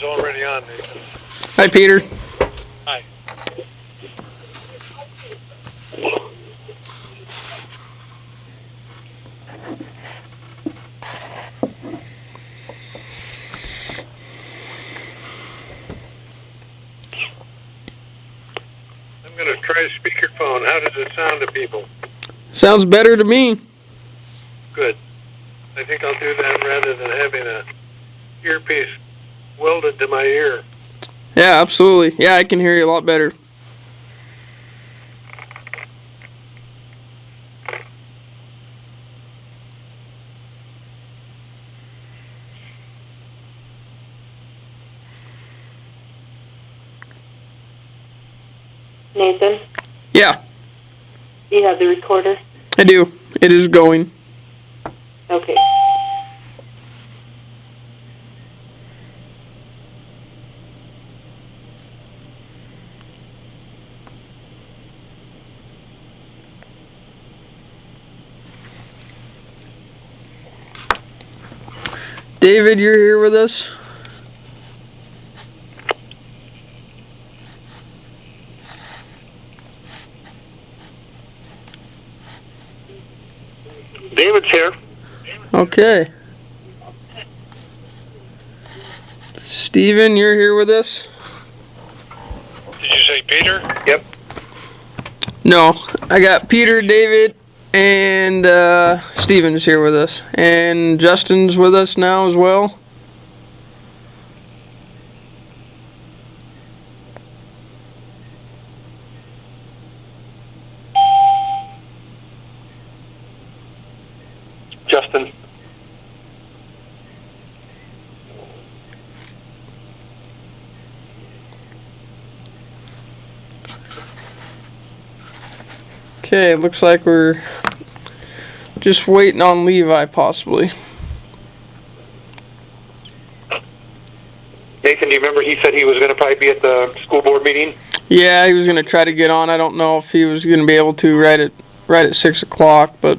already on, Nathan. Hi, Peter. Hi. I'm going to try speakerphone. How does it sound to people? Sounds better to me. Good. I think I'll do that rather than having a earpiece welded to my ear. Yeah, absolutely. Yeah, I can hear you a lot better. Nathan, Yeah, do you have the recorder? I do. It is going. Okay. David, you're here with us? David's here. Okay. Steven, you're here with us? Did you say Peter? Yep. No, I got Peter, David, and Steven's here with us. And Justin's with us now as well. Justin. Okay, it looks like we're just waiting on Levi, possibly. Nathan, do you remember he said he was going to probably be at the school board meeting? Yeah, he was going to try to get on. I don't know if he was going to be able to right at 6 o'clock, but...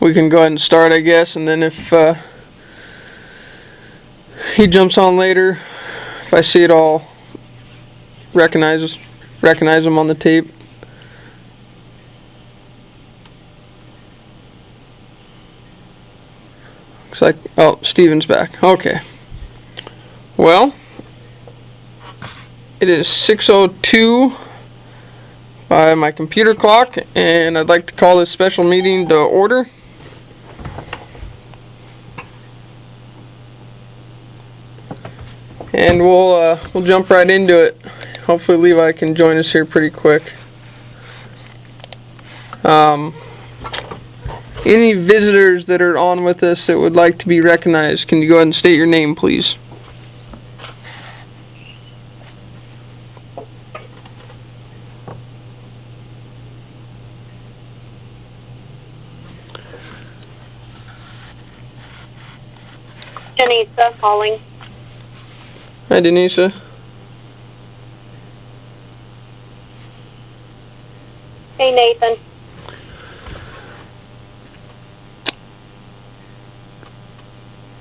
we can go ahead and start, I guess, and then if he jumps on later, if I see it all, recognize him on the tape. Looks like, oh, Steven's back. Okay. Well, it is 6:02 by my computer clock, and I'd like to call this special meeting to order. And we'll jump right into it. Hopefully Levi can join us here pretty quick. Any visitors that are on with us that would like to be recognized, can you go ahead and state your name, please? Janitza calling. Hi, Denisa. Hey, Nathan.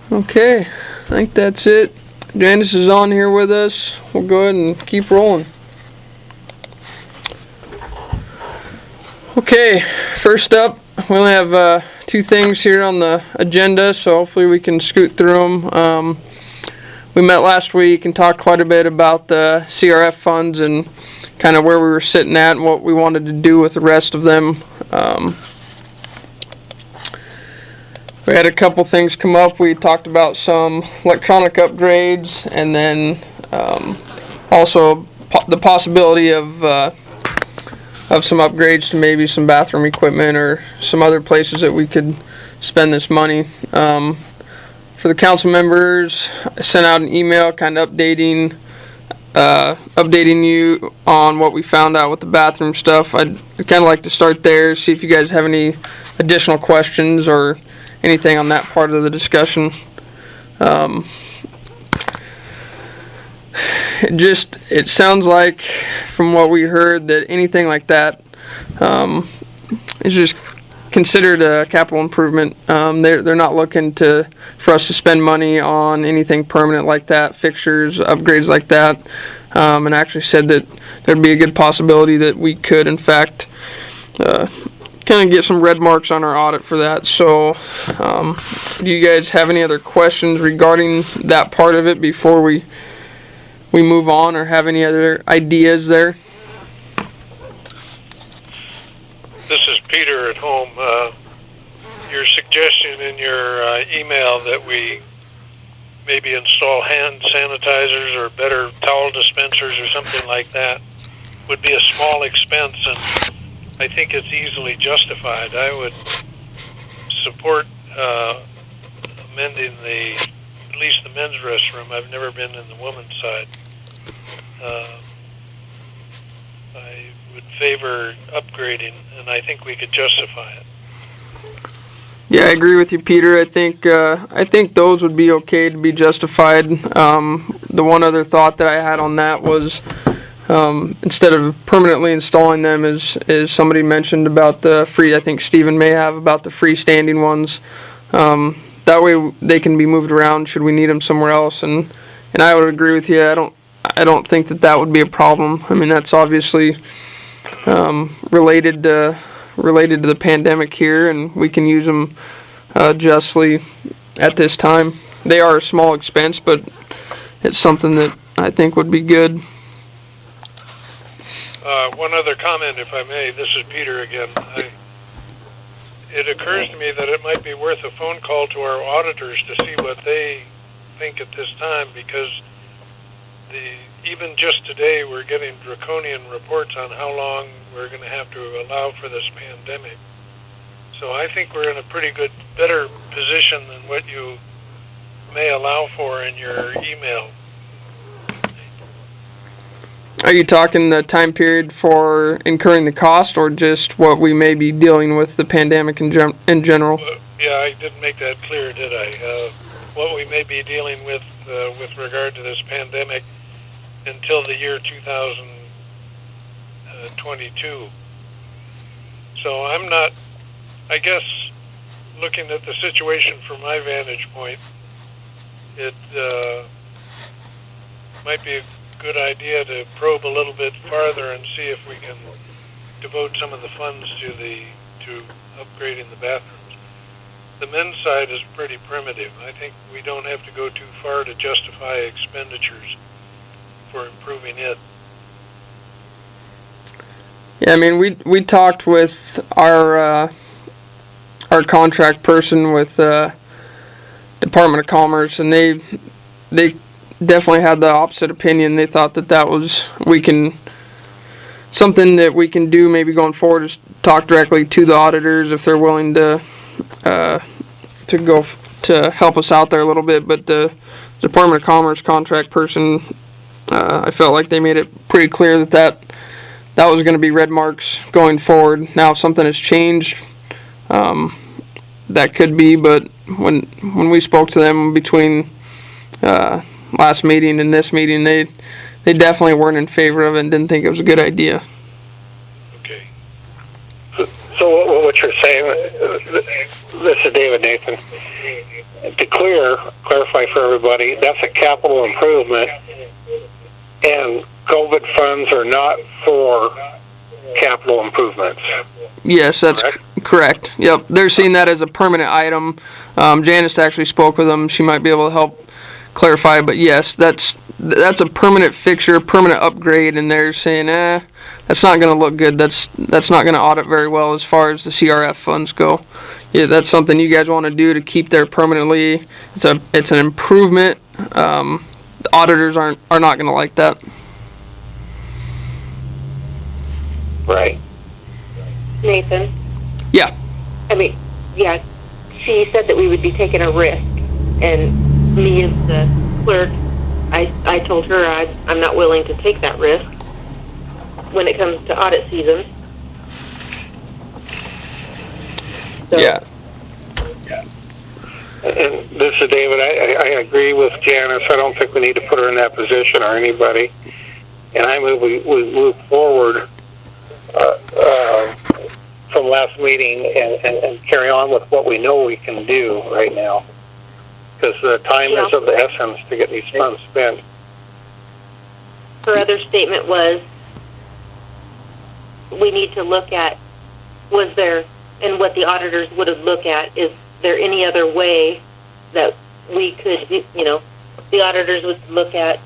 Okay, I think that's it. Janice is on here with us. We'll go ahead and keep rolling. Okay, first up, we only have two things here on the agenda, so hopefully we can scoot through them. We met last week and talked quite a bit about the CRF funds and kind of where we were sitting at and what we wanted to do with the rest of them. We had a couple things come up. We talked about some electronic upgrades, and then also the possibility of some upgrades to maybe some bathroom equipment or some other places that we could spend this money. For the council members, I sent out an email kind of updating you on what we found out with the bathroom stuff. I'd kind of like to start there, see if you guys have any additional questions or anything on that part of the discussion. it sounds like from what we heard that anything like that is just considered a capital improvement. They're not looking for us to spend money on anything permanent like that, fixtures, upgrades like that, and actually said that there'd be a good possibility that we could, in fact, kind of get some red marks on our audit for that. So, do you guys have any other questions regarding that part of it before we move on, or have any other ideas there? This is Peter at home. Your suggestion in your email that we maybe install hand sanitizers or better towel dispensers or something like that would be a small expense, and I think it's easily justified. I would support amending at least the men's restroom. I've never been in the women's side. I would favor upgrading, and I think we could justify it. Yeah, I agree with you, Peter. I think those would be okay to be justified. The one other thought that I had on that was instead of permanently installing them, as somebody mentioned about the free, I think Stephen may have, about the freestanding ones. That way they can be moved around should we need them somewhere else. And I would agree with you. I don't think that would be a problem. I mean, that's obviously related to the pandemic here, and we can use them justly at this time. They are a small expense, but it's something that I think would be good. One other comment, if I may. This is Peter again. It occurs to me that it might be worth a phone call to our auditors to see what they think at this time, because even just today we're getting draconian reports on how long we're going to have to allow for this pandemic. So I think we're in a better position than what you may allow for in your email. Are you talking the time period for incurring the cost, or just what we may be dealing with the pandemic in general? Yeah, I didn't make that clear, did I? What we may be dealing with regard to this pandemic until the year 2022. So I'm not, I guess, looking at the situation from my vantage point, it might be a good idea to probe a little bit farther and see if we can devote some of the funds to upgrading the bathrooms. The men's side is pretty primitive. I think we don't have to go too far to justify expenditures for improving it. Yeah, I mean, we talked with our contract person with Department of Commerce, and they definitely had the opposite opinion. They thought that was something that we can do maybe going forward is talk directly to the auditors if they're willing to help us out there a little bit. But the Department of Commerce contract person, I felt like they made it pretty clear that was going to be red marks going forward. Now, if something has changed, that could be. But when we spoke to them between last meeting and this meeting, they definitely weren't in favor of it and didn't think it was a good idea. Okay. So what you're saying, this is David Nathan. To clarify for everybody, that's a capital improvement, and COVID funds are not for capital improvements. Yes, that's correct. Yep, they're seeing that as a permanent item. Janice actually spoke with them. She might be able to help clarify, but yes, that's a permanent fixture, permanent upgrade, and they're saying, that's not going to look good. That's not going to audit very well as far as the CRF funds go. Yeah, that's something you guys want to do to keep there permanently. It's an improvement. The auditors are not going to like that. Right. Nathan? Yeah. I mean, yeah, she said that we would be taking a risk, and me as the clerk, I told her I'm not willing to take that risk when it comes to audit season. So, Yeah. And this is David. I agree with Janice. I don't think we need to put her in that position or anybody. And I move we move forward from last meeting and carry on with what we know we can do right now. Because the time is of the essence to get these funds spent. Her other statement was, we need to look at, was there, and what the auditors would have looked at, is there any other way that we could, you know, the auditors would look at,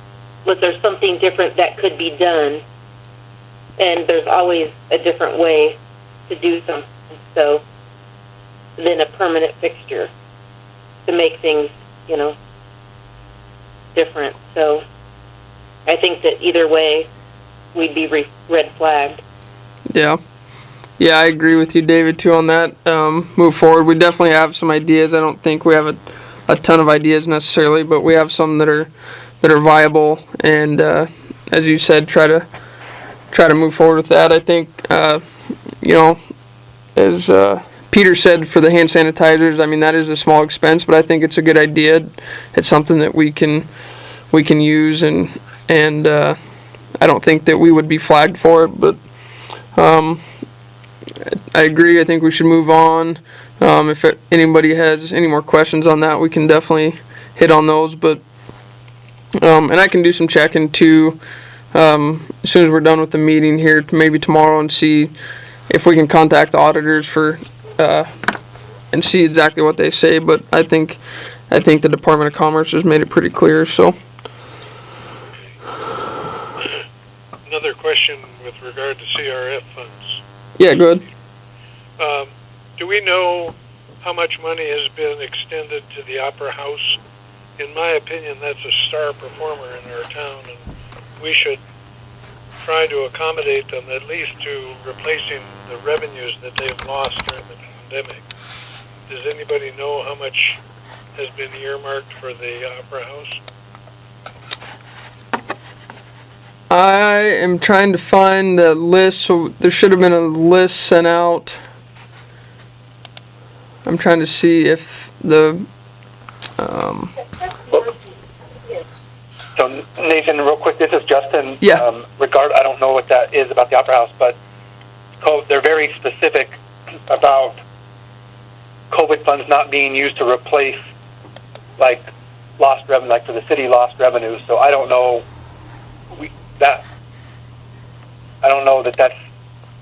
was there something different that could be done? And there's always a different way to do something, so, than a permanent fixture to make things, you know, different. So I think that either way, we'd be red flagged. Yeah. Yeah, I agree with you, David, too, on that. Move forward. We definitely have some ideas. I don't think we have a ton of ideas necessarily, but we have some that are viable. And as you said, try to move forward with that. I think, you know, as Peter said, for the hand sanitizers, I mean, that is a small expense, but I think it's a good idea. It's something that we can use, and I don't think that we would be flagged for it, but I agree. I think we should move on. If anybody has any more questions on that, we can definitely hit on those. But and I can do some checking too as soon as we're done with the meeting here, maybe tomorrow, and see if we can contact the auditors for and see exactly what they say. But I think the Department of Commerce has made it pretty clear. So. Another question with regard to CRF funds. Yeah, go ahead. Do we know how much money has been extended to the Opera House? In my opinion, that's a star performer in our town, and we should try to accommodate them at least to replacing the revenues that they've lost during the pandemic. Does anybody know how much has been earmarked for the Opera House? I am trying to find the list, so there should have been a list sent out. I'm trying to see if the... So Nathan, real quick, this is Justin. Yeah. I don't know what that is about the Opera House, but they're very specific about COVID funds not being used to replace, like, lost revenue, like for the city lost revenue. So I don't know that that's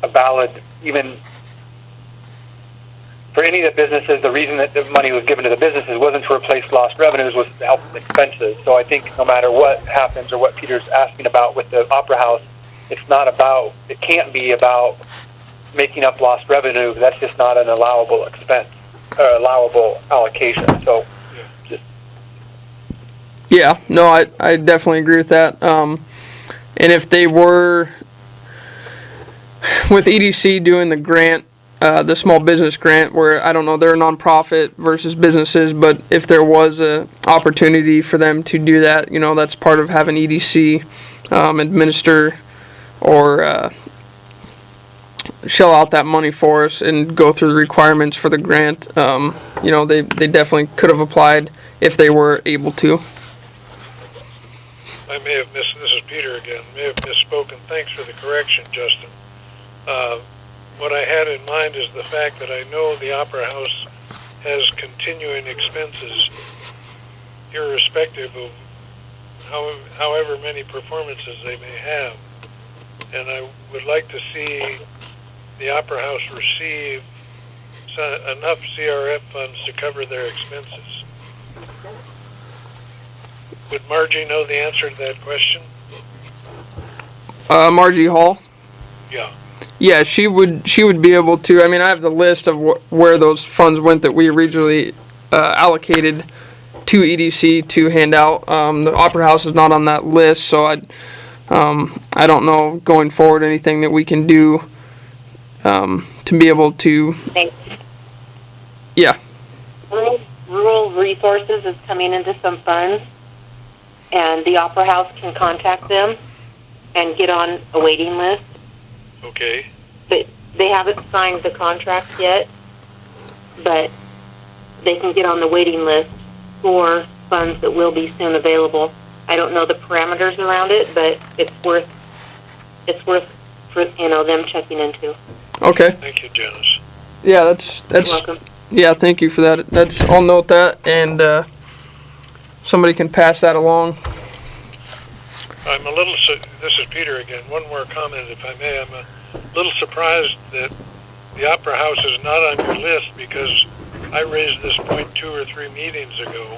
a valid, even for any of the businesses. The reason that the money was given to the businesses wasn't to replace lost revenues, was to help with expenses. So I think no matter what happens or what Peter's asking about with the Opera House, it can't be about making up lost revenue. That's just not an allowable expense or allowable allocation. So Yeah, no, I definitely agree with that. And if they were, with EDC doing the grant, the small business grant, where I don't know, they're a nonprofit versus businesses, but if there was a opportunity for them to do that, you know, that's part of having EDC administer or shell out that money for us and go through the requirements for the grant. You know, they definitely could have applied if they were able to. I may have this is Peter again, may have misspoken. Thanks for the correction, Justin. What I had in mind is the fact that I know the Opera House has continuing expenses, irrespective of however many performances they may have. And I would like to see the Opera House receive enough CRF funds to cover their expenses. Would Margie know the answer to that question? Margie Hall? Yeah. Yeah, she would be able to. I mean, I have the list of where those funds went that we originally allocated to EDC to hand out. The Opera House is not on that list, so I don't know going forward anything that we can do to be able to. Thanks. Yeah. Rural Resources is coming into some funds, and the Opera House can contact them and get on a waiting list. Okay. But they haven't signed the contract yet. But they can get on the waiting list for funds that will be soon available. I don't know the parameters around it, but it's worth for them checking into. Okay. Thank you, Janice. Yeah, that's You're welcome. yeah. Thank you for that. I'll note that, and somebody can pass that along. I'm a little. This is Peter again. One more comment, if I may. I'm a little surprised that the Opera House is not on your list, because I raised this point 2 or 3 meetings ago,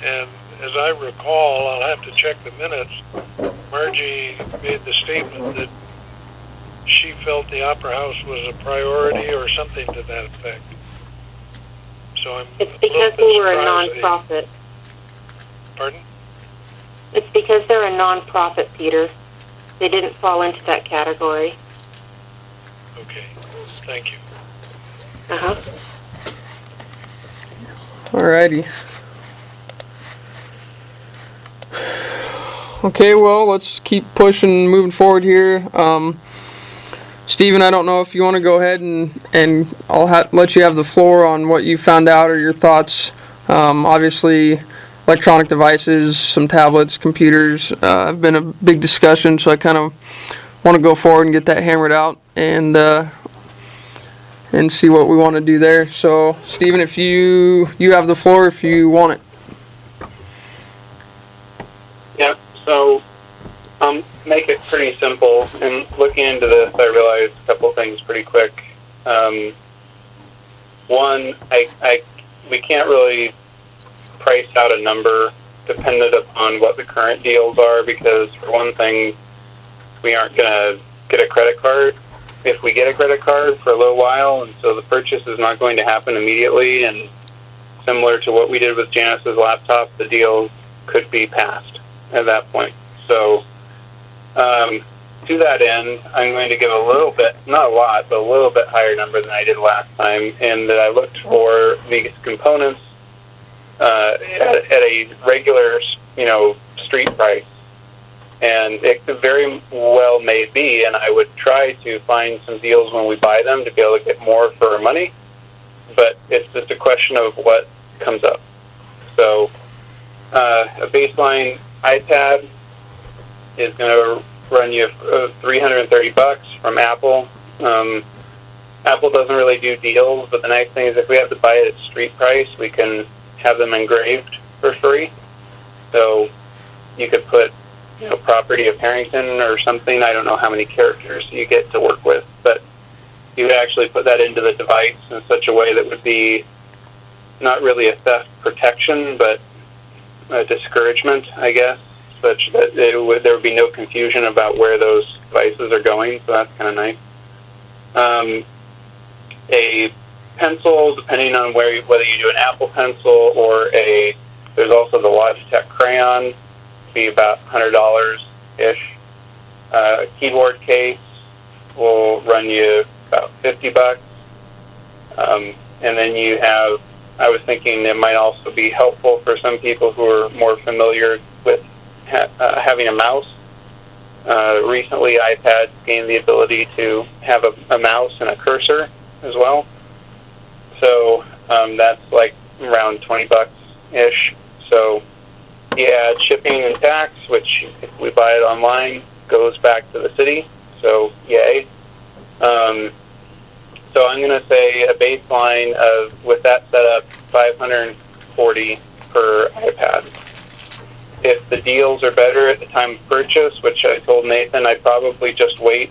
and as I recall, I'll have to check the minutes, Margie made the statement that she felt the Opera House was a priority or something to that effect. So I'm It's a little because bit they were a surprised nonprofit. Pardon? It's because they're a nonprofit, Peter. They didn't fall into that category. Okay. Thank you. Uh-huh. Alrighty. Okay, well, let's keep pushing, moving forward here. Stephen, I don't know if you want to go ahead and I'll let you have the floor on what you found out or your thoughts. Obviously, electronic devices, some tablets, computers have been a big discussion, so I kind of want to go forward and get that hammered out and see what we want to do there. So, Stephen, if you have the floor if you want it. Yep. So, make it pretty simple. And looking into this, I realized a couple things pretty quick. One, we can't really price out a number dependent upon what the current deals are, because for one thing, we aren't going to get a credit card. If we get a credit card for a little while, and so the purchase is not going to happen immediately, and similar to what we did with Janice's laptop, the deal could be passed at that point. So to that end, I'm going to give a little bit, not a lot, but a little bit higher number than I did last time, in that I looked for these components at a regular, street price. And it could very well may be, and I would try to find some deals when we buy them to be able to get more for our money, but it's just a question of what comes up. So a baseline iPad is going to run you $330 from Apple. Apple doesn't really do deals, but the nice thing is if we have to buy it at street price, we can have them engraved for free. So you could put property of Harrington or something. I don't know how many characters you get to work with, but you would actually put that into the device in such a way that would be not really a theft protection, but a discouragement, I guess, such that there would be no confusion about where those devices are going, so that's kind of nice. A pencil, depending on whether you do an Apple Pencil or there's also the Logitech Crayon, be about $100-ish. Keyboard case will run you about $50. And then you have, I was thinking it might also be helpful for some people who are more familiar with having a mouse. Recently, iPads gained the ability to have a mouse and a cursor as well. So that's like around $20-ish. So you add shipping and tax, which if we buy it online, goes back to the city. So yay. So I'm going to say a baseline of, with that setup, $540 per iPad. If the deals are better at the time of purchase, which I told Nathan I'd probably just wait,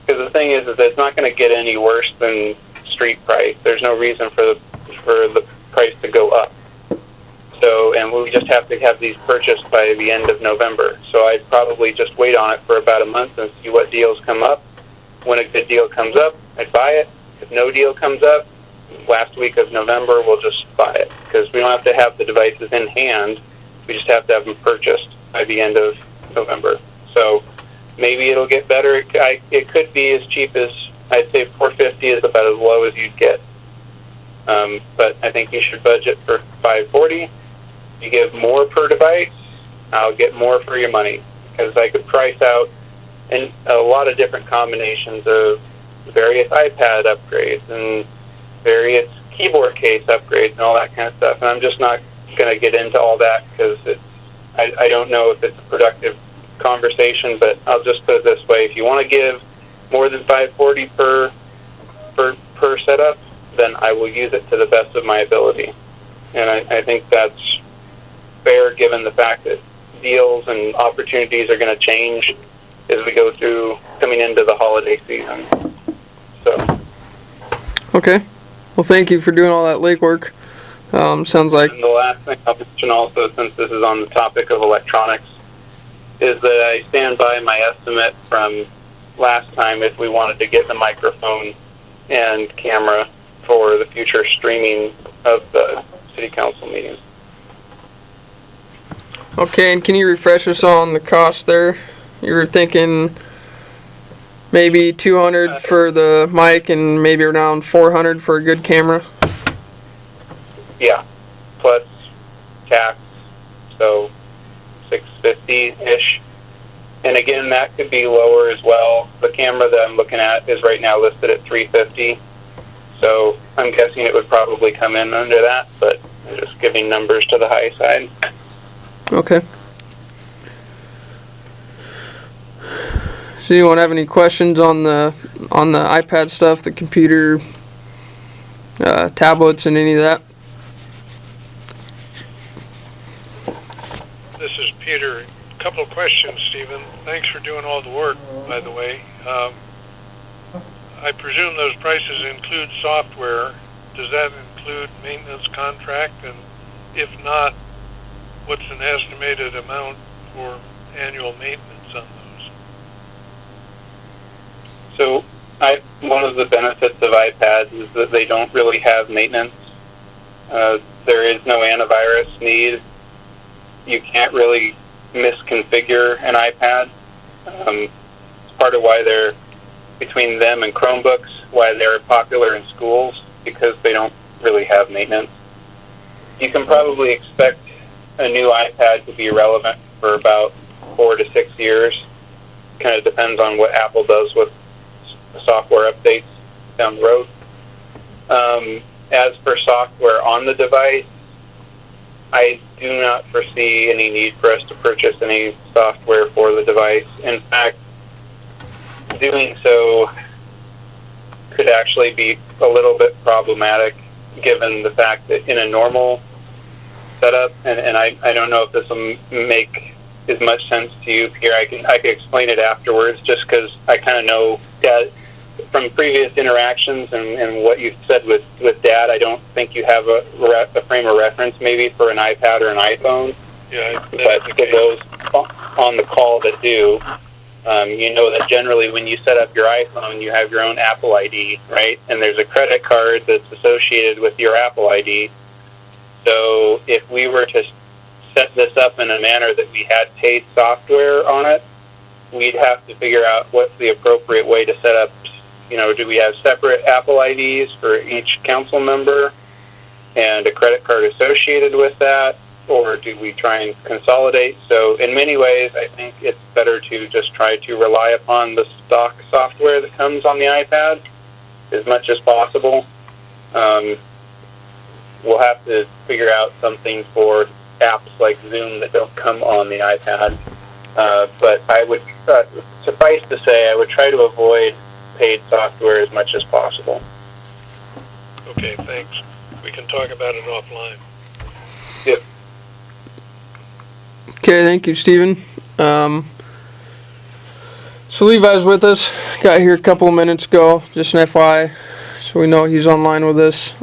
because the thing is that it's not going to get any worse than street price. There's no reason for the price to go up. So, and we just have to have these purchased by the end of November. So I'd probably just wait on it for about a month and see what deals come up. When a good deal comes up, I'd buy it. If no deal comes up, last week of November, we'll just buy it, because we don't have to have the devices in hand. We just have to have them purchased by the end of November. So maybe it'll get better. It could be as cheap as, I'd say $450 is about as low as you'd get. But I think you should budget for $540. You give more per device, I'll get more for your money, because I could price out in a lot of different combinations of various iPad upgrades and various keyboard case upgrades and all that kind of stuff. And I'm just not going to get into all that because I don't know if it's a productive conversation, but I'll just put it this way. If you want to give more than $540 per setup, then I will use it to the best of my ability. And I think that's fair given the fact that deals and opportunities are going to change as we go through coming into the holiday season. So. Okay. Well, thank you for doing all that legwork. Sounds like... And the last thing I'll mention also, since this is on the topic of electronics, is that I stand by my estimate from last time if we wanted to get the microphone and camera for the future streaming of the city council meetings. Okay, and can you refresh us on the cost there? You were thinking maybe $200 for the mic and maybe around $400 for a good camera? Yeah, plus tax, so $650-ish. And again, that could be lower as well. The camera that I'm looking at is right now listed at $350, so I'm guessing it would probably come in under that, but I'm just giving numbers to the high side. Okay. Does anyone have any questions on the iPad stuff, the computer, tablets, and any of that? This is Peter. A couple of questions, Stephen. Thanks for doing all the work, by the way. I presume those prices include software. Does that include maintenance contract? And if not, what's an estimated amount for annual maintenance on those? So one of the benefits of iPads is that they don't really have maintenance. There is no antivirus need. You can't really misconfigure an iPad. It's part of why they're, between them and Chromebooks, why they're popular in schools, because they don't really have maintenance. You can probably expect a new iPad to be relevant for about 4 to 6 years. Kind of depends on what Apple does with software updates down the road. As for software on the device, I do not foresee any need for us to purchase any software for the device. In fact, doing so could actually be a little bit problematic given the fact that in a normal setup, and I don't know if this will make as much sense to you, Pierre. I can explain it afterwards just because I kind of know that from previous interactions and what you've said with Dad, I don't think you have a frame of reference maybe for an iPad or an iPhone. Yeah, but for those on the call that do, you know that generally when you set up your iPhone, you have your own Apple ID, right? And there's a credit card that's associated with your Apple ID. So if we were to set this up in a manner that we had paid software on it, we'd have to figure out what's the appropriate way to set up. You know, do we have separate Apple IDs for each council member and a credit card associated with that, or do we try and consolidate? So in many ways, I think it's better to just try to rely upon the stock software that comes on the iPad as much as possible. We'll have to figure out something for apps like Zoom that don't come on the iPad. But I would, suffice to say, I would try to avoid paid software as much as possible. Okay, thanks. We can talk about it offline. Yep. Okay, thank you, Stephen. So Levi's with us. Got here a couple of minutes ago, just an FYI, so we know he's online with us.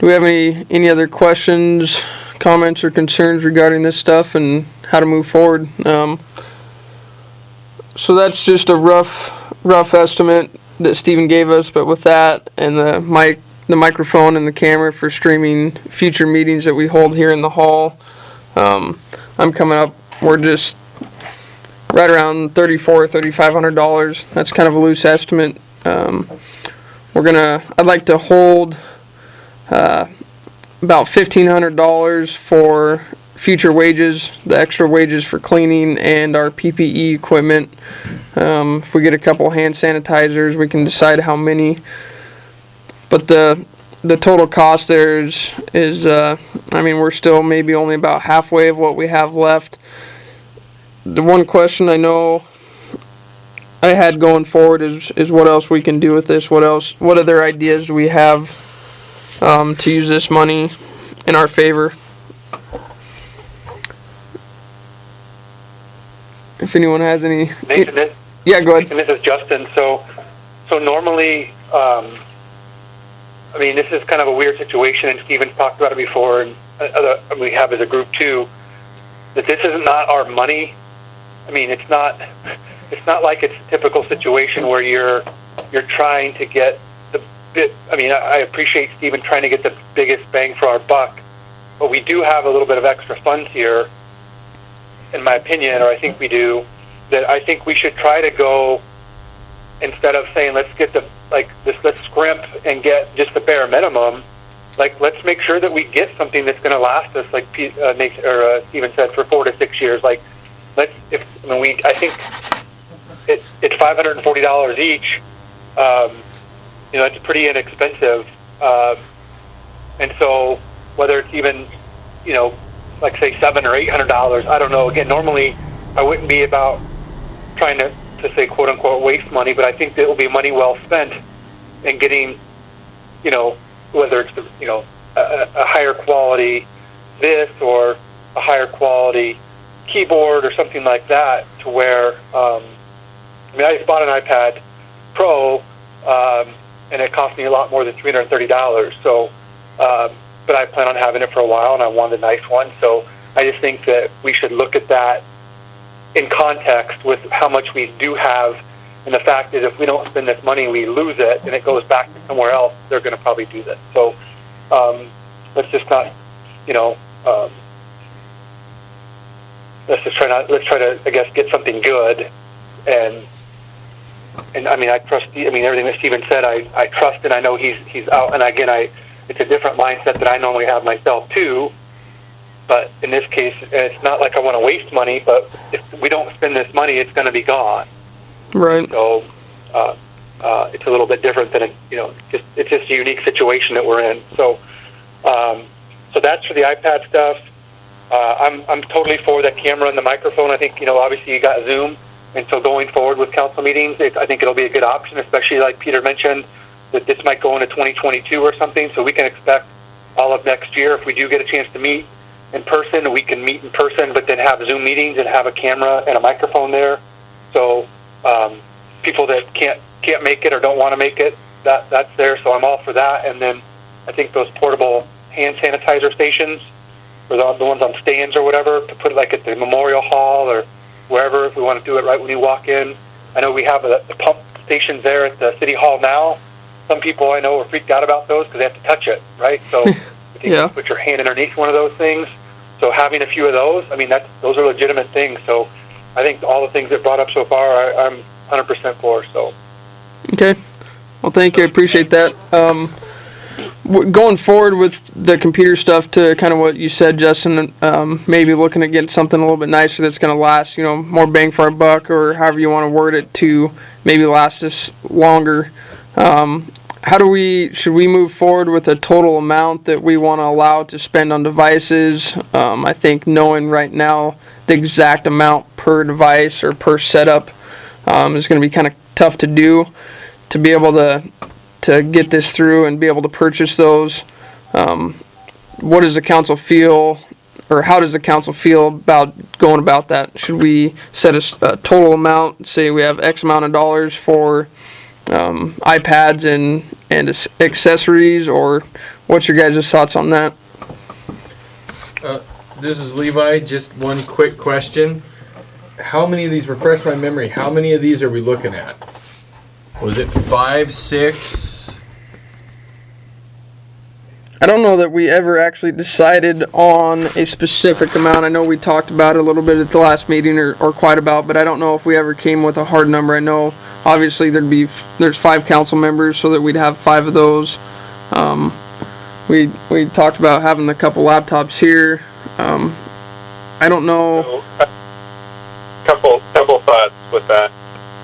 Do we have any other questions, comments, or concerns regarding this stuff and how to move forward? So that's just a rough estimate that Stephen gave us, but with that and the microphone and the camera for streaming future meetings that we hold here in the hall, I'm coming up, we're just right around $3,500. That's kind of a loose estimate. I'd like to hold about $1,500 for future wages, the extra wages for cleaning and our PPE equipment. If we get a couple hand sanitizers, we can decide how many. but the total cost there is I mean, we're still maybe only about halfway of what we have left. The one question I know I had going forward is what else we can do with this. What other ideas do we have to use this money in our favor? If anyone has any... Nathan, yeah, go ahead. Nathan, this is Justin. So normally, I mean, this is kind of a weird situation, and Steven's talked about it before, and we have as a group too, that this is not our money. I mean, it's not like it's a typical situation where you're trying to get the bit. I mean, I appreciate Steven trying to get the biggest bang for our buck, but we do have a little bit of extra funds here, in my opinion, or I think we do, that I think we should try to go, instead of saying let's scrimp and get just the bare minimum, like let's make sure that we get something that's going to last us, like Steven said, for 4 to 6 years. Like I think it's $540 each. It's pretty inexpensive, and so whether it's even like say $700 or $800, I don't know. Again, normally I wouldn't be about trying to say quote unquote waste money, but I think that it will be money well spent in getting, whether it's a higher quality this or a higher quality keyboard or something like that, to where I just bought an iPad Pro, and it cost me a lot more than $330. So, but I plan on having it for a while, and I want a nice one. So I just think that we should look at that in context with how much we do have, and the fact is if we don't spend this money, we lose it, and it goes back to somewhere else. They're going to probably do that. So let's just not, let's try to, I guess, get something good, and I mean, I trust. I mean, everything that Steven said, I trust, and I know he's out. And again, it's a different mindset that I normally have myself too. But in this case, it's not like I want to waste money, but if we don't spend this money, it's going to be gone. Right. So it's a little bit different than it's just a unique situation that we're in. So so that's for the iPad stuff. I'm totally for that camera and the microphone. I think obviously you got Zoom, and so going forward with council meetings, I think it'll be a good option, especially like Peter mentioned that this might go into 2022 or something. So we can expect all of next year, if we do get a chance to meet in person, we can meet in person, but then have Zoom meetings and have a camera and a microphone there. So people that can't make it or don't want to make it, that's there. So I'm all for that. And then I think those portable hand sanitizer stations, or the ones on stands or whatever, to put like at the Memorial Hall or wherever, if we want to do it right when you walk in. I know we have the pump stations there at the City Hall now. Some people I know are freaked out about those because they have to touch it, right? So you can put your hand underneath one of those things. So having a few of those, I mean, those are legitimate things. So I think all the things that brought up so far, I'm 100% for. So. Okay. Well, thank you. I appreciate that. Going forward with the computer stuff, to kind of what you said, Justin, maybe looking at getting something a little bit nicer that's going to last, more bang for our buck, or however you want to word it, to maybe last us longer. Should we move forward with a total amount that we want to allow to spend on devices? I think knowing right now the exact amount per device or per setup is going to be kind of tough to do, to be able to get this through and be able to purchase those. What does the council feel, or how does the council feel about going about that? Should we set a total amount, say we have X amount of dollars for iPads and accessories, or what's your guys' thoughts on that? This is Levi. Just one quick question. How many of these, refresh my memory, how many of these are we looking at? Was it 5, 6? I don't know that we ever actually decided on a specific amount. I know we talked about it a little bit at the last meeting, or quite about, but I don't know if we ever came with a hard number. I know obviously there's 5 council members, so that we'd have 5 of those. We talked about having a couple laptops here. I don't know. So, couple thoughts with that.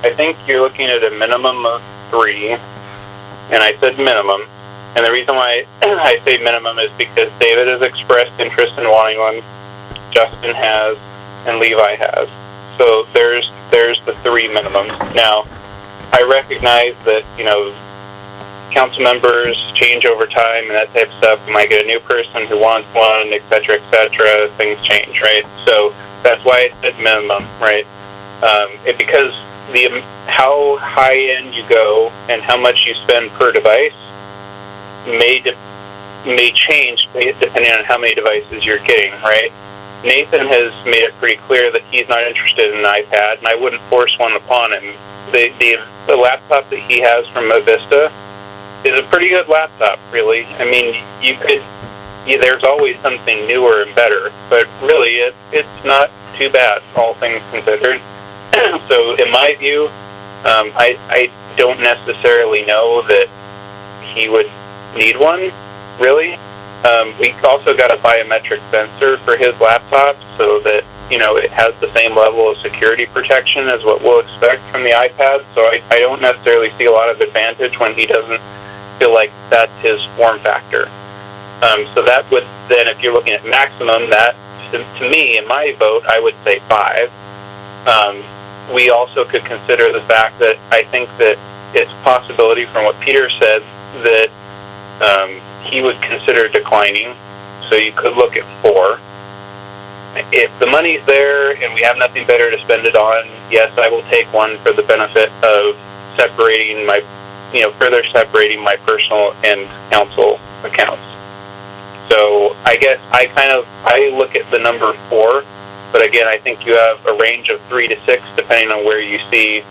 I think you're looking at a minimum of 3, and I said minimum. And the reason why I say minimum is because David has expressed interest in wanting one, Justin has, and Levi has. So there's the 3 minimums. Now, I recognize that, council members change over time and that type of stuff. You might get a new person who wants one, et cetera, things change, right? So that's why I said minimum, right? Because how high end you go and how much you spend per device may change depending on how many devices you're getting, right? Nathan has made it pretty clear that he's not interested in an iPad, and I wouldn't force one upon him. The laptop that he has from Avista is a pretty good laptop, really. I mean, there's always something newer and better, but really it's not too bad, all things considered. So in my view, I don't necessarily know that he would need one, really. We also got a biometric sensor for his laptop so that, it has the same level of security protection as what we'll expect from the iPad. So I don't necessarily see a lot of advantage when he doesn't feel like that's his form factor. So that would then, if you're looking at maximum, that, to me, in my vote, I would say 5. We also could consider the fact that I think that it's a possibility from what Peter said that he would consider declining, so you could look at 4. If the money's there and we have nothing better to spend it on, yes, I will take one for the benefit of separating further separating my personal and council accounts. So I guess I look at the number 4, but again, I think you have a range of 3 to 6 depending on where you see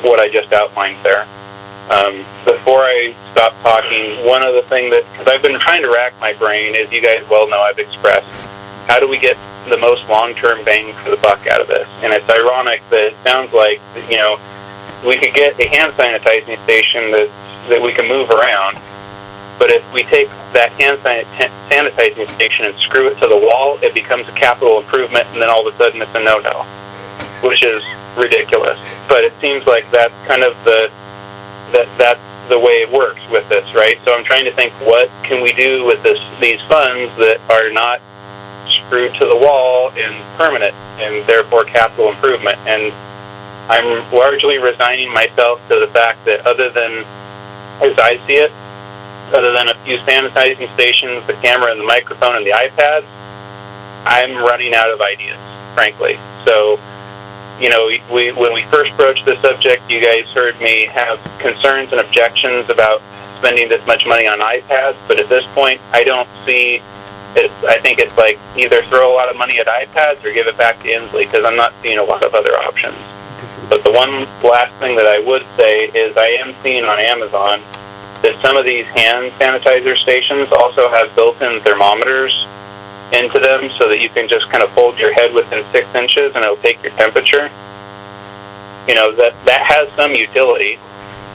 what I just outlined there. Before I stop talking, one other thing because I've been trying to rack my brain, as you guys well know, I've expressed, how do we get the most long-term bang for the buck out of this? And it's ironic that it sounds like, we could get a hand sanitizing station that we can move around, but if we take that hand sanitizing station and screw it to the wall, it becomes a capital improvement, and then all of a sudden it's a no-no, which is ridiculous. But it seems like that's kind of that's the way it works with this, right? So I'm trying to think, what can we do with these funds that are not screwed to the wall and permanent, and therefore capital improvement? And I'm largely resigning myself to the fact that other than, as I see it, other than a few sanitizing stations, the camera and the microphone and the iPads, I'm running out of ideas, frankly. So, when we first broached this subject, you guys heard me have concerns and objections about spending this much money on iPads, but at this point, I don't see it. I think it's like either throw a lot of money at iPads or give it back to Inslee, because I'm not seeing a lot of other options. But the one last thing that I would say is I am seeing on Amazon that some of these hand sanitizer stations also have built-in thermometers into them so that you can just kind of hold your head within 6 inches and it'll take your temperature. That has some utility,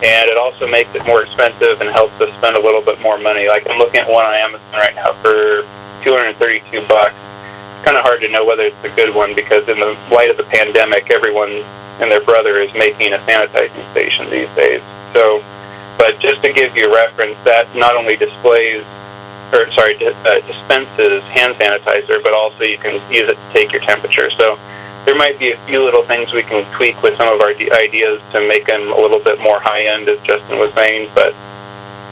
and it also makes it more expensive and helps us spend a little bit more money. Like, I'm looking at one on Amazon right now for $232. It's kind of hard to know whether it's a good one because in the light of the pandemic, everyone and their brother is making a sanitizing station these days. So, but just to give you a reference, that not only dispenses hand sanitizer, but also you can use it to take your temperature. So there might be a few little things we can tweak with some of our ideas to make them a little bit more high-end, as Justin was saying, but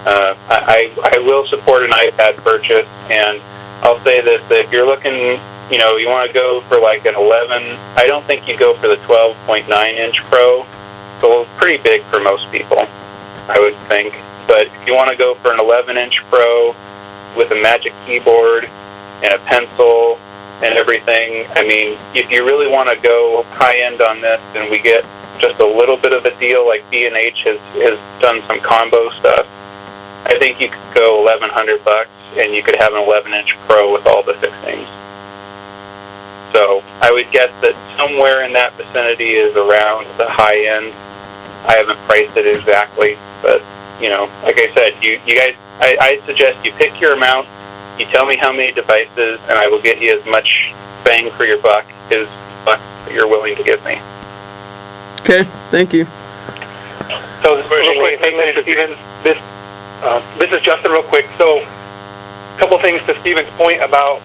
I will support an iPad purchase, and I'll say this, that if you're looking, you want to go for like an 11, I don't think you go for the 12.9-inch Pro. It's a little pretty big for most people, I would think. But if you want to go for an 11-inch Pro with a Magic Keyboard and a pencil and everything, I mean, if you really want to go high-end on this and we get just a little bit of a deal, like B&H has done some combo stuff, I think you could go $1,100 and you could have an 11-inch Pro with all the fixings. So I would guess that somewhere in that vicinity is around the high end. I haven't priced it exactly, but like I said, you guys, I suggest you pick your amount, you tell me how many devices, and I will get you as much bang for your buck as you're willing to give me. Okay, thank you. So real quick, Steven, This is Justin real quick. So a couple things to Stephen's point about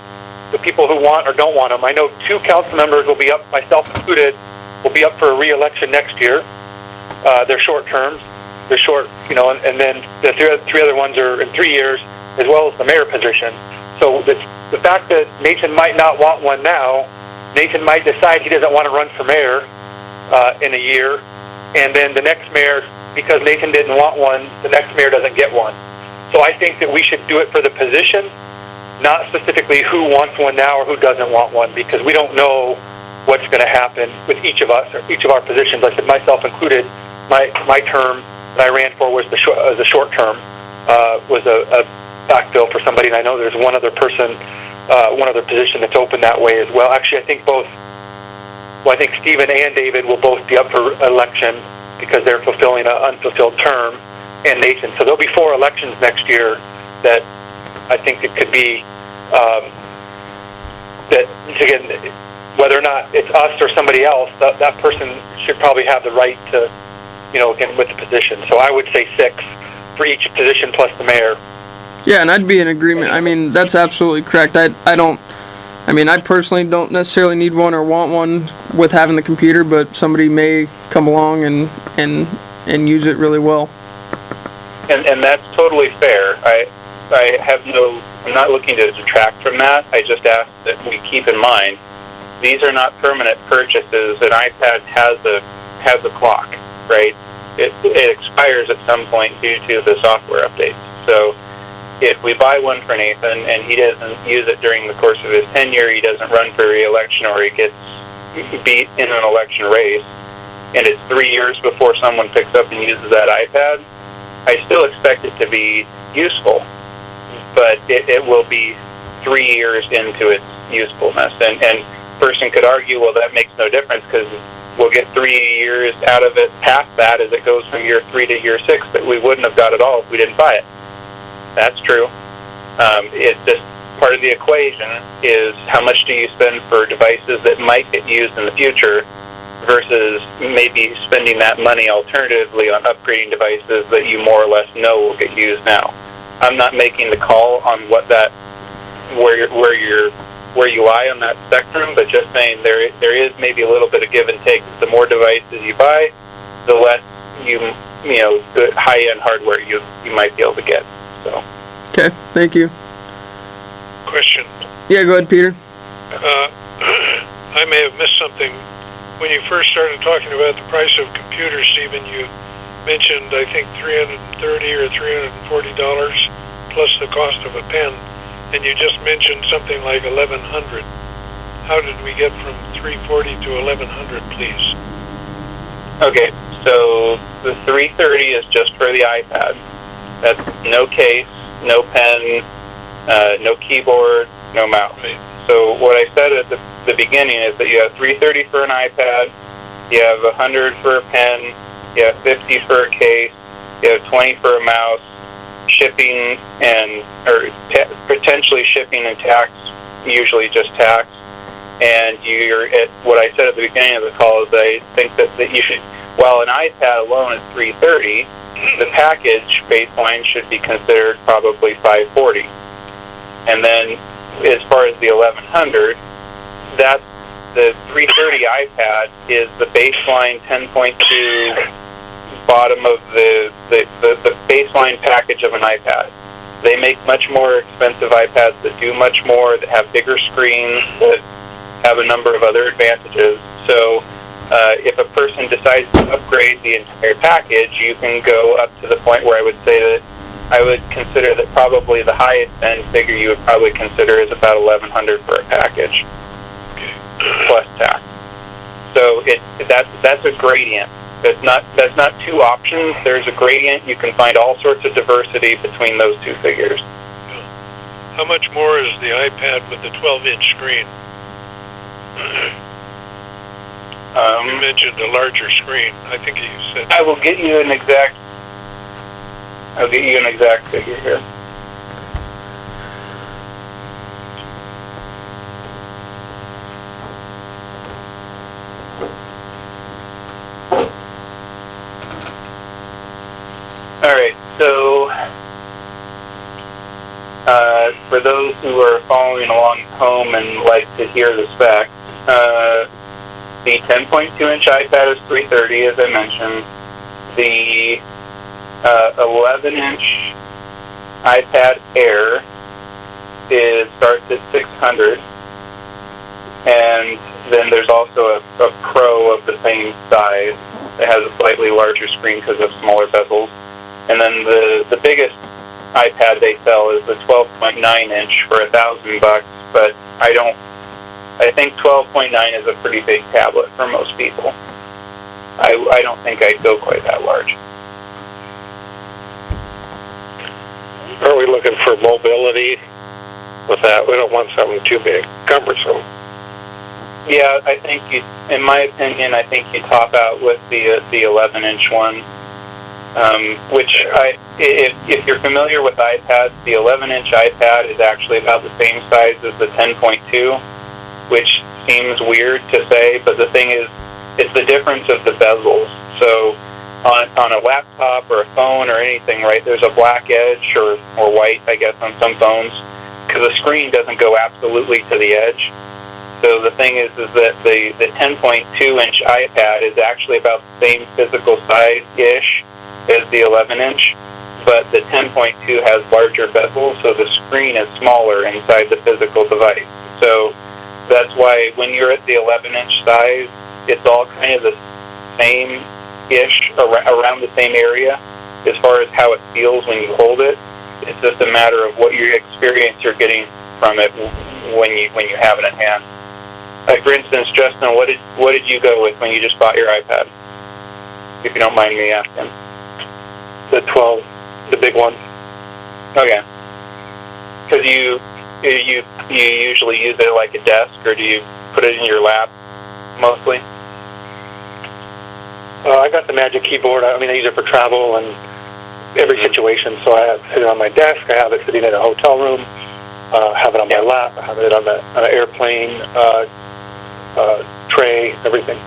the people who want or don't want them. I know 2 council members will be up, myself included, will be up for a re-election next year. They're short terms. They're short, and then the three other ones are in 3 years, as well as the mayor position. So the fact that Nathan might not want one now, Nathan might decide he doesn't want to run for mayor in a year, and then the next mayor, because Nathan didn't want one, the next mayor doesn't get one. So I think that we should do it for the position, not specifically who wants one now or who doesn't want one, because we don't know what's going to happen with each of us or each of our positions. I said myself included, my term that I ran for was the short term, was a backfill for somebody, and I know there's one other person, one other position that's open that way as well. Actually, I think Stephen and David will both be up for election because they're fulfilling an unfulfilled term, and Nathan. So there'll be 4 elections next year that I think it could be, that, again, whether or not it's us or somebody else, that person should probably have the right to, again, with the position. So I would say 6 for each position plus the mayor. Yeah, and I'd be in agreement. I mean, that's absolutely correct. I personally don't necessarily need one or want one with having the computer, but somebody may come along and use it really well. And that's totally fair. I'm not looking to detract from that. I just ask that we keep in mind these are not permanent purchases. An iPad has a clock, right? It expires at some point due to the software updates. So if we buy one for Nathan and he doesn't use it during the course of his tenure, he doesn't run for re-election, or he gets beat in an election race, and it's 3 years before someone picks up and uses that iPad, I still expect it to be useful, but it will be 3 years into its usefulness. And person could argue, well, that makes no difference because we'll get 3 years out of it past that as it goes from year 3 to year 6 that we wouldn't have got at all if we didn't buy it. That's true. It's just part of the equation is how much do you spend for devices that might get used in the future versus maybe spending that money alternatively on upgrading devices that you more or less know will get used now. I'm not making the call on where you lie on that spectrum, but just saying there is maybe a little bit of give and take. The more devices you buy, the less the high-end hardware you might be able to get. So. Okay, thank you. Question. Yeah, go ahead, Peter. I may have missed something. When you first started talking about the price of computers, Stephen, you mentioned, I think, $330 or $340 plus the cost of a pen, and you just mentioned something like $1,100. How did we get from $340 to $1,100, please? Okay, so the $330 is just for the iPad. That's no case, no pen, no keyboard, no mouse. Right. So what I said at the beginning is that you have $330 for an iPad, you have $100 for a pen, you have $50 for a case, you have $20 for a mouse, shipping or potentially shipping and tax, usually just tax. And you're at what I said at the beginning of the call is I think that you should, while an iPad alone is $330, the package baseline should be considered probably $540. And then as far as the $1,100, that's the $330 iPad is the baseline 10.2 bottom of the baseline package of an iPad. They make much more expensive iPads that do much more, that have bigger screens, that have a number of other advantages. So if a person decides to upgrade the entire package, you can go up to the point where I would say that I would consider that probably the highest end figure you would probably consider is about $1,100 for a package, plus tax. So that's a gradient. That's not two options. There's a gradient. You can find all sorts of diversity between those two figures. How much more is the iPad with the 12-inch screen? You mentioned a larger screen. I think you said. I will get you an exact. I'll get you an exact figure here. All right, so for those who are following along home and like to hear the specs, the 10.2-inch iPad is $330, as I mentioned. The 11-inch iPad Air starts at $600, and then there's also a Pro of the same size that has a slightly larger screen because of smaller bezels. And then the biggest iPad they sell is the 12.9-inch for $1,000, but I think 12.9 is a pretty big tablet for most people. I don't think I'd go quite that large. Are we looking for mobility with that? We don't want something too big, cumbersome. Yeah, I think in my opinion, I think you top out with the 11-inch one. Which if you're familiar with iPads, the 11-inch iPad is actually about the same size as the 10.2, which seems weird to say, but the thing is, it's the difference of the bezels. So on a laptop or a phone or anything, right, there's a black edge or white, I guess, on some phones, because the screen doesn't go absolutely to the edge. So the thing is that the 10.2-inch iPad is actually about the same physical size-ish as the 11-inch, but the 10.2 has larger bezels, so the screen is smaller inside the physical device. So that's why when you're at the 11-inch size, it's all kind of the same-ish, around the same area as far as how it feels when you hold it. It's just a matter of what your experience you're getting from it when you have it in hand. Like for instance, Justin, what did you go with when you just bought your iPad? If you don't mind me asking. The 12, the big one. Okay. Because you usually use it like a desk, or do you put it in your lap mostly? I got the Magic Keyboard. I mean, I use it for travel and every situation. So I have it sitting on my desk. I have it sitting in a hotel room. Have it on my lap. I have it on an airplane tray. Everything.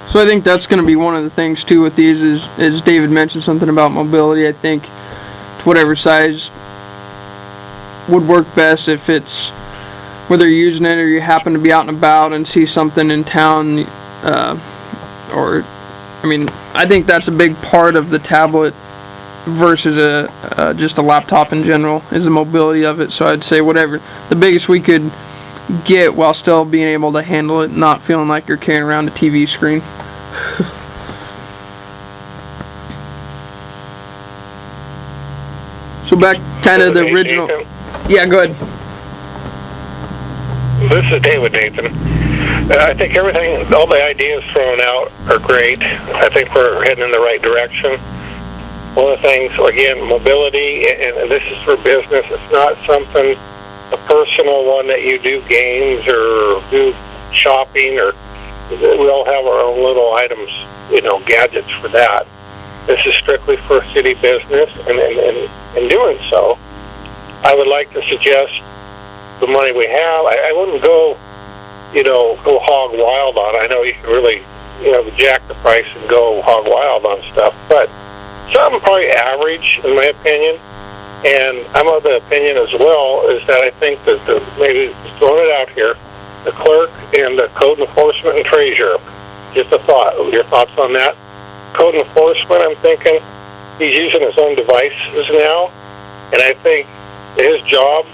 So I think that's going to be one of the things too with these is David mentioned something about mobility. I think to whatever size would work best if it's whether you're using it or you happen to be out and about and see something in town, I think that's a big part of the tablet versus just a laptop in general is the mobility of it. So I'd say whatever the biggest we could get while still being able to handle it, not feeling like you're carrying around a TV screen. So back kind of the original. Yeah, go ahead. This is David, Nathan. I think everything, all the ideas thrown out are great. I think we're heading in the right direction. One of the things, again, mobility, and this is for business. It's not something, a personal one that you do games or do shopping, or we all have our own little items, gadgets for that. This is strictly for city business, and in doing so, I would like to suggest the money we have. I wouldn't go hog wild on it. I know you can really, jack the price and go hog wild on stuff, but something probably average, in my opinion. And I'm of the opinion as well is that I think that maybe just throwing it out here, the clerk and the code enforcement and treasurer. Just a thought. Your thoughts on that? Code enforcement, I'm thinking he's using his own devices now, and I think his job,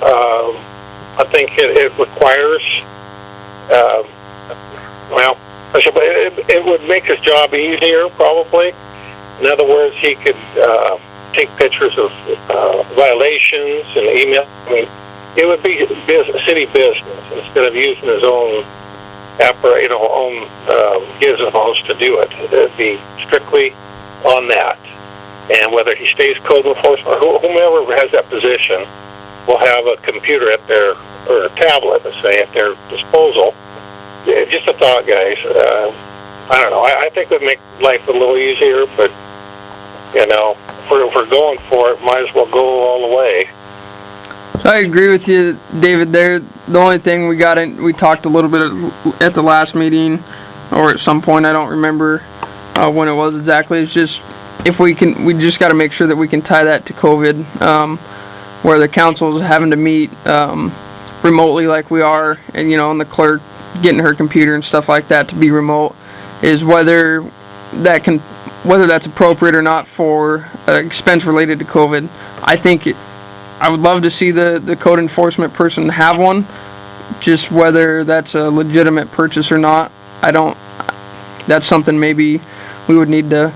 I think it requires, it would make his job easier, probably. In other words, he could take pictures of violations and email. I mean, it would be city business instead of using his own own gizmos to do it. It'd be strictly on that. And whether he stays code enforcement or whomever has that position will have a computer at their, or a tablet, let's say, at their disposal. Just a thought, guys. I don't know. I think it would make life a little easier, but, if we're going for it, might as well go all the way. So I agree with you, David, there. The only thing we talked a little bit at the last meeting, or at some point, I don't remember when it was exactly, it's just if we just got to make sure that we can tie that to COVID, where the council is having to meet remotely like we are, and and the clerk getting her computer and stuff like that to be remote, is whether that's appropriate or not for expense related to COVID. I would love to see the code enforcement person have one, just whether that's a legitimate purchase or not. That's something maybe we would need to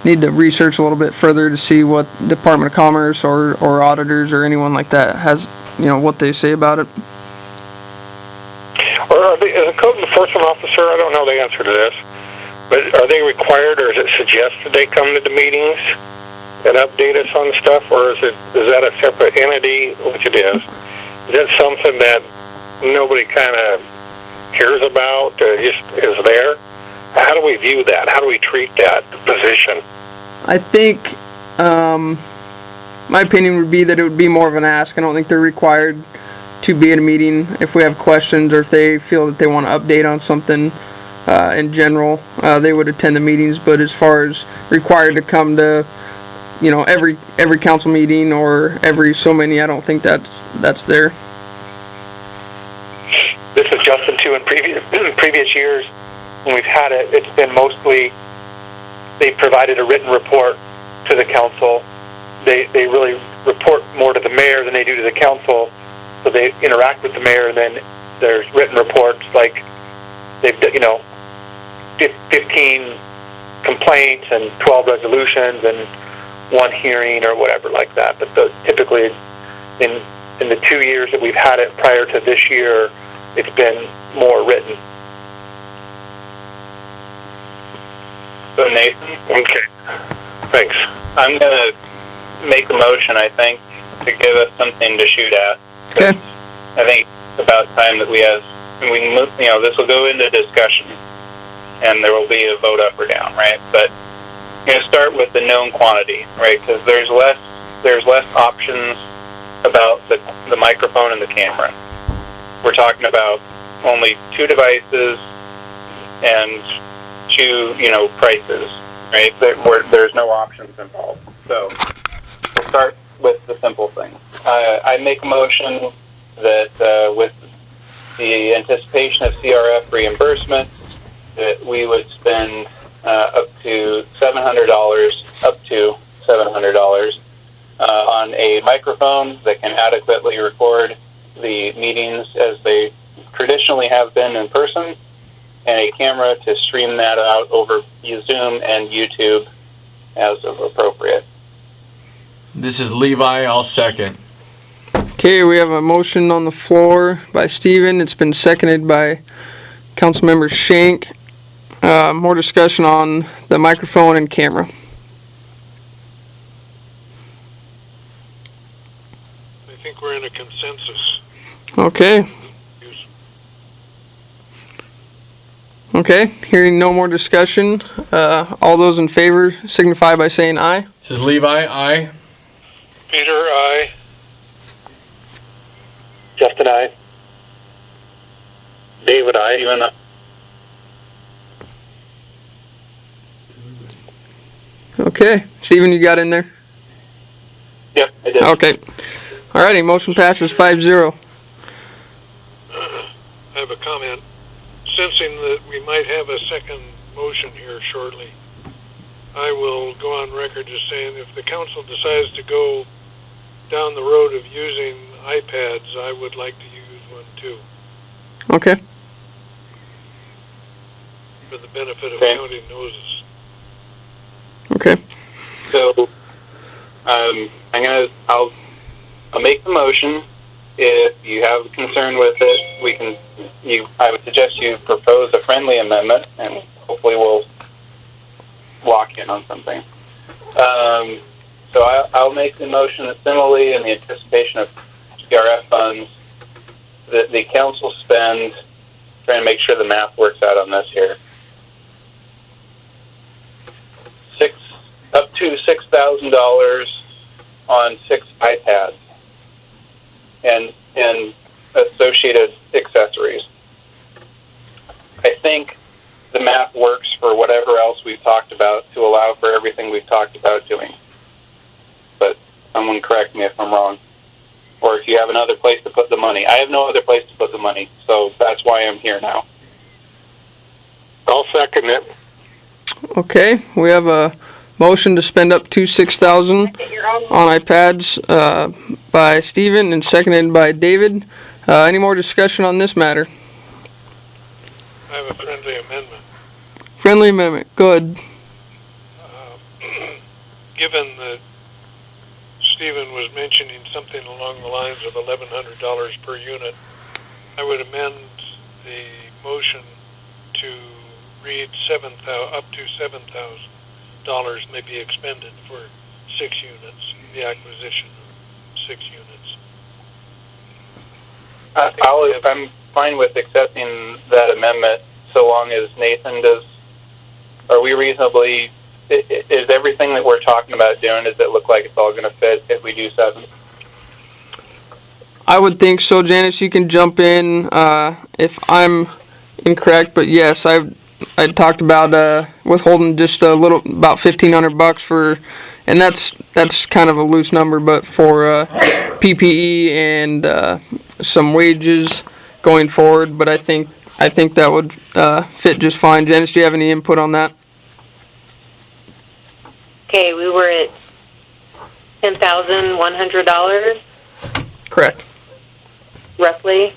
research a little bit further to see what Department of Commerce or auditors or anyone like that has, what they say about it. Or as a code enforcement officer, I don't know the answer to this, but are they required, or is it suggested they come to the meetings and update us on stuff, or is that a separate entity, which it is? Is that something that nobody kind of cares about, just is there? How do we view that? How do we treat that position? I think my opinion would be that it would be more of an ask. I don't think they're required to be at a meeting. If we have questions or if they feel that they want to update on something in general, they would attend the meetings. But as far as required to come to, every council meeting or every so many, I don't think that's there. This is Justin too. In previous years, when we've had it, it's been mostly they've provided a written report to the council. They really report more to the mayor than they do to the council, so they interact with the mayor, and then there's written reports like they've 15 complaints and 12 resolutions and 1 hearing or whatever like that. But typically in the 2 years that we've had it prior to this year, it's been more written. So Nathan? Okay. Thanks. I'm going to make a motion, I think, to give us something to shoot at. Okay. I think it's about time that we can move, this will go into discussion, and there will be a vote up or down, right? But I'm going to start with the known quantity, right? Because there's less options about the microphone and the camera. We're talking about only 2 devices and 2, prices, right? There's no options involved. So we'll start with the simple thing. I make a motion that with the anticipation of CRF reimbursement, that we would spend up to $700 on a microphone that can adequately record the meetings as they traditionally have been in person, and a camera to stream that out over Zoom and YouTube as appropriate. This is Levi. I'll second. Okay, we have a motion on the floor by Steven. It's been seconded by Councilmember Shank. More discussion on the microphone and camera. I think we're in a consensus. Okay. Okay, hearing no more discussion, all those in favor signify by saying aye. This is Levi. Aye. Peter, aye. Justin, aye. David, aye. Even Okay, Steven, you got in there? Yep, I did. Okay. Alrighty, motion passes 5-0. I have a comment. Sensing that we might have a second motion here shortly, I will go on record as saying if the council decides to go down the road of using iPads, I would like to use one too, Okay. for the benefit of Okay. counting noses. Okay. So I'll make the motion. If you have a concern with it, I would suggest you propose a friendly amendment, and hopefully we'll lock in on something. So I'll make the motion that similarly, in the anticipation of CRF funds, that the council spend, trying to make sure the math works out on this here, up to $6,000 on 6 iPads and associated accessories. I think the math works for whatever else we've talked about to allow for everything we've talked about doing. But someone correct me if I'm wrong. Or if you have another place to put the money. I have no other place to put the money, so that's why I'm here now. I'll second it. Okay, we have a motion to spend up to $6,000 on iPads by Steven and seconded by David. Any more discussion on this matter? I have a friendly amendment. Friendly amendment. Good. Given that Stephen was mentioning something along the lines of $1,100 per unit, I would amend the motion to read up to $7,000 may be expended for 6 units, the acquisition of 6 units. I'm fine with accepting that amendment so long as Nathan does. Are we reasonably? Is everything that we're talking about doing? Does it look like it's all going to fit if we do 7? I would think so. Janice, you can jump in if I'm incorrect, but yes, I talked about withholding just a little, about $1,500 for, and that's kind of a loose number, but for PPE and some wages going forward. But I think that would fit just fine. Janice, do you have any input on that? Okay, we were at $10,100 Correct. roughly,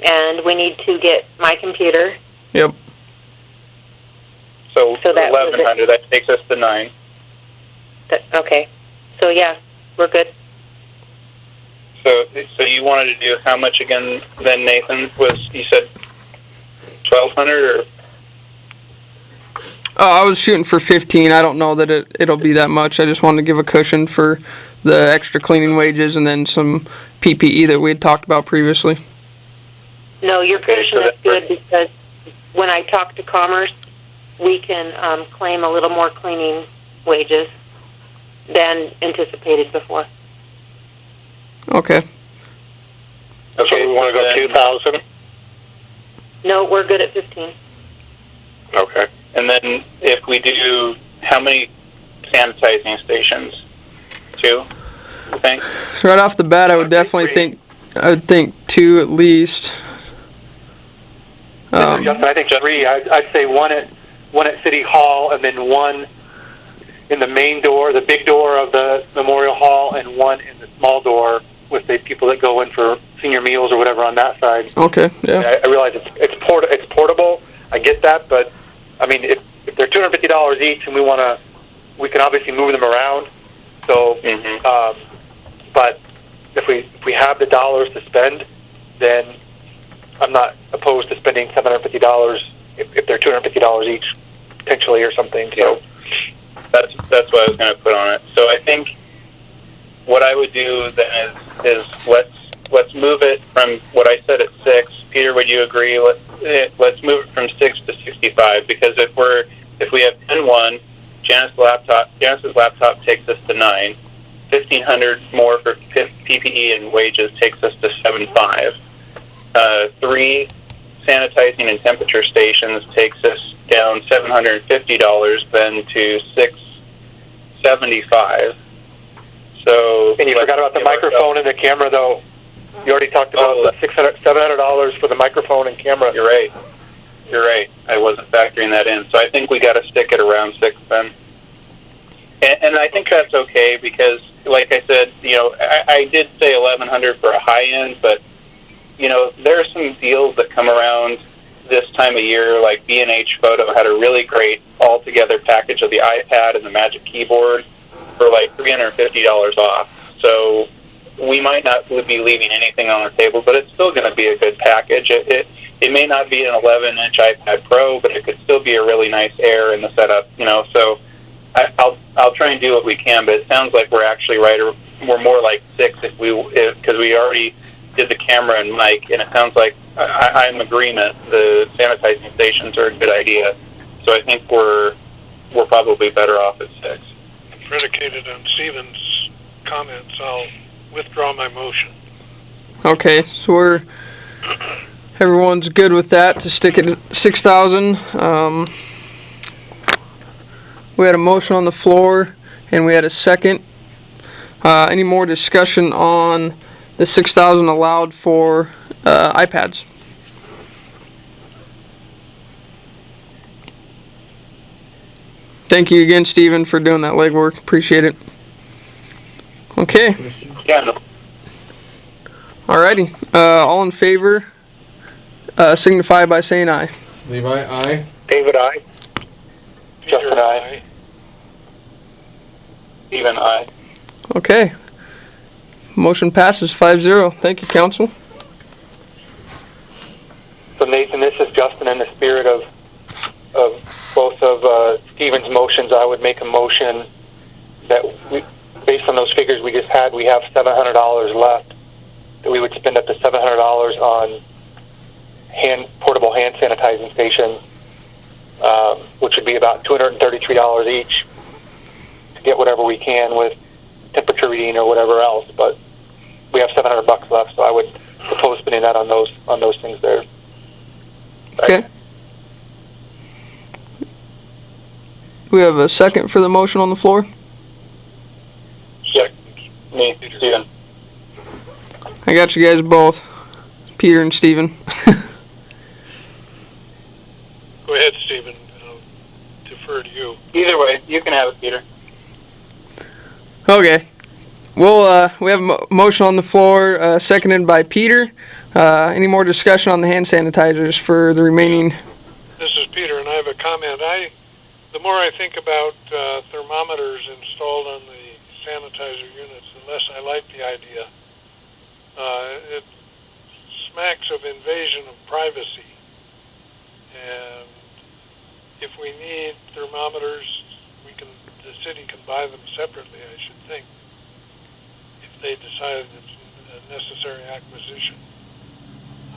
and we need to get my computer. Yep. So that was 1,100. That takes us to 9. Okay, so yeah, we're good. So you wanted to do how much again? Then Nathan you said 1,200 or? I was shooting for 15. I don't know that it'll be that much. I just wanted to give a cushion for the extra cleaning wages and then some PPE that we had talked about previously. No, your cushion is good because when I talk to Commerce, we can claim a little more cleaning wages than anticipated before. Okay. So we want to go 2,000? No, we're good at 15. Okay. And then if we do, how many sanitizing stations? 2, I think? So right off the bat, I would definitely think 2 at least. Justin, I think 3. I'd say one at City Hall, and then 1 in the main door, the big door of the Memorial Hall, and 1 in the small door with the people that go in for senior meals or whatever on that side. Okay, yeah. I realize it's portable. I get that, but I mean, if they're $250 each, and we can obviously move them around. So, but if we have the dollars to spend, then I'm not opposed to spending $750 if they're $250 each, potentially, or something. So that's what I was going to put on it. So I think what I would do then is let's move it from what I said at 6. Peter, would you agree? Let's move it from 6 to 65 because if we have 10-1, Janice's laptop takes us to 9. 1,500 more for PPE and wages takes us to 7.5. 3 sanitizing and temperature stations takes us down $750 then to $675. So, and you forgot about the microphone and the camera, though. You already talked about the $700 for the microphone and camera. You're right. I wasn't factoring that in. So I think we got to stick it around 6 then. And I think that's okay because, like I said, I did say 1,100 for a high end, but there are some deals that come around this time of year. Like B&H Photo had a really great all-together package of the iPad and the Magic Keyboard for like $350 off. So we might not be leaving anything on the table, but it's still going to be a good package. It may not be an 11-inch iPad Pro, but it could still be a really nice Air in the setup. So I'll try and do what we can, but it sounds like we're actually right. Or we're more like 6 because we already did the camera and mic, and it sounds like I'm in agreement. The sanitizing stations are a good idea, so I think we're probably better off at 6. Predicated on Stephen's comments, I'll withdraw my motion. Okay, so everyone's good with that, to stick it at 6,000. We had a motion on the floor, and we had a second. Any more discussion on the 6,000 allowed for iPads? Thank you again, Stephen, for doing that legwork. Appreciate it. Okay. Yeah, no. Alrighty. All in favor, signify by saying aye. Levi, aye. David, I. Peter, Justin, aye. Even I. Okay. Motion passes 5-0. Thank you, council. So Nathan, this is Justin in the spirit of both of Stephen's motions. I would make a motion that we, based on those figures we just had, we have $700 left. That we would spend up to $700 on portable hand sanitizing stations, which would be about $233 each to get whatever we can with temperature reading or whatever else. But we have $700 left, so I would propose spending that on those things there. Okay. We have a second for the motion on the floor. Yeah, me, Stephen. I got you guys both, Peter and Stephen. Go ahead, Stephen. I'll defer to you. Either way, you can have it, Peter. Okay. Well, we have a motion on the floor, seconded by Peter. Any more discussion on the hand sanitizers for the remaining? This is Peter, and I have a comment. The more I think about thermometers installed on the sanitizer units, the less I like the idea. It smacks of invasion of privacy. And if we need thermometers, the city can buy them separately, I should think, if they decide it's a necessary acquisition.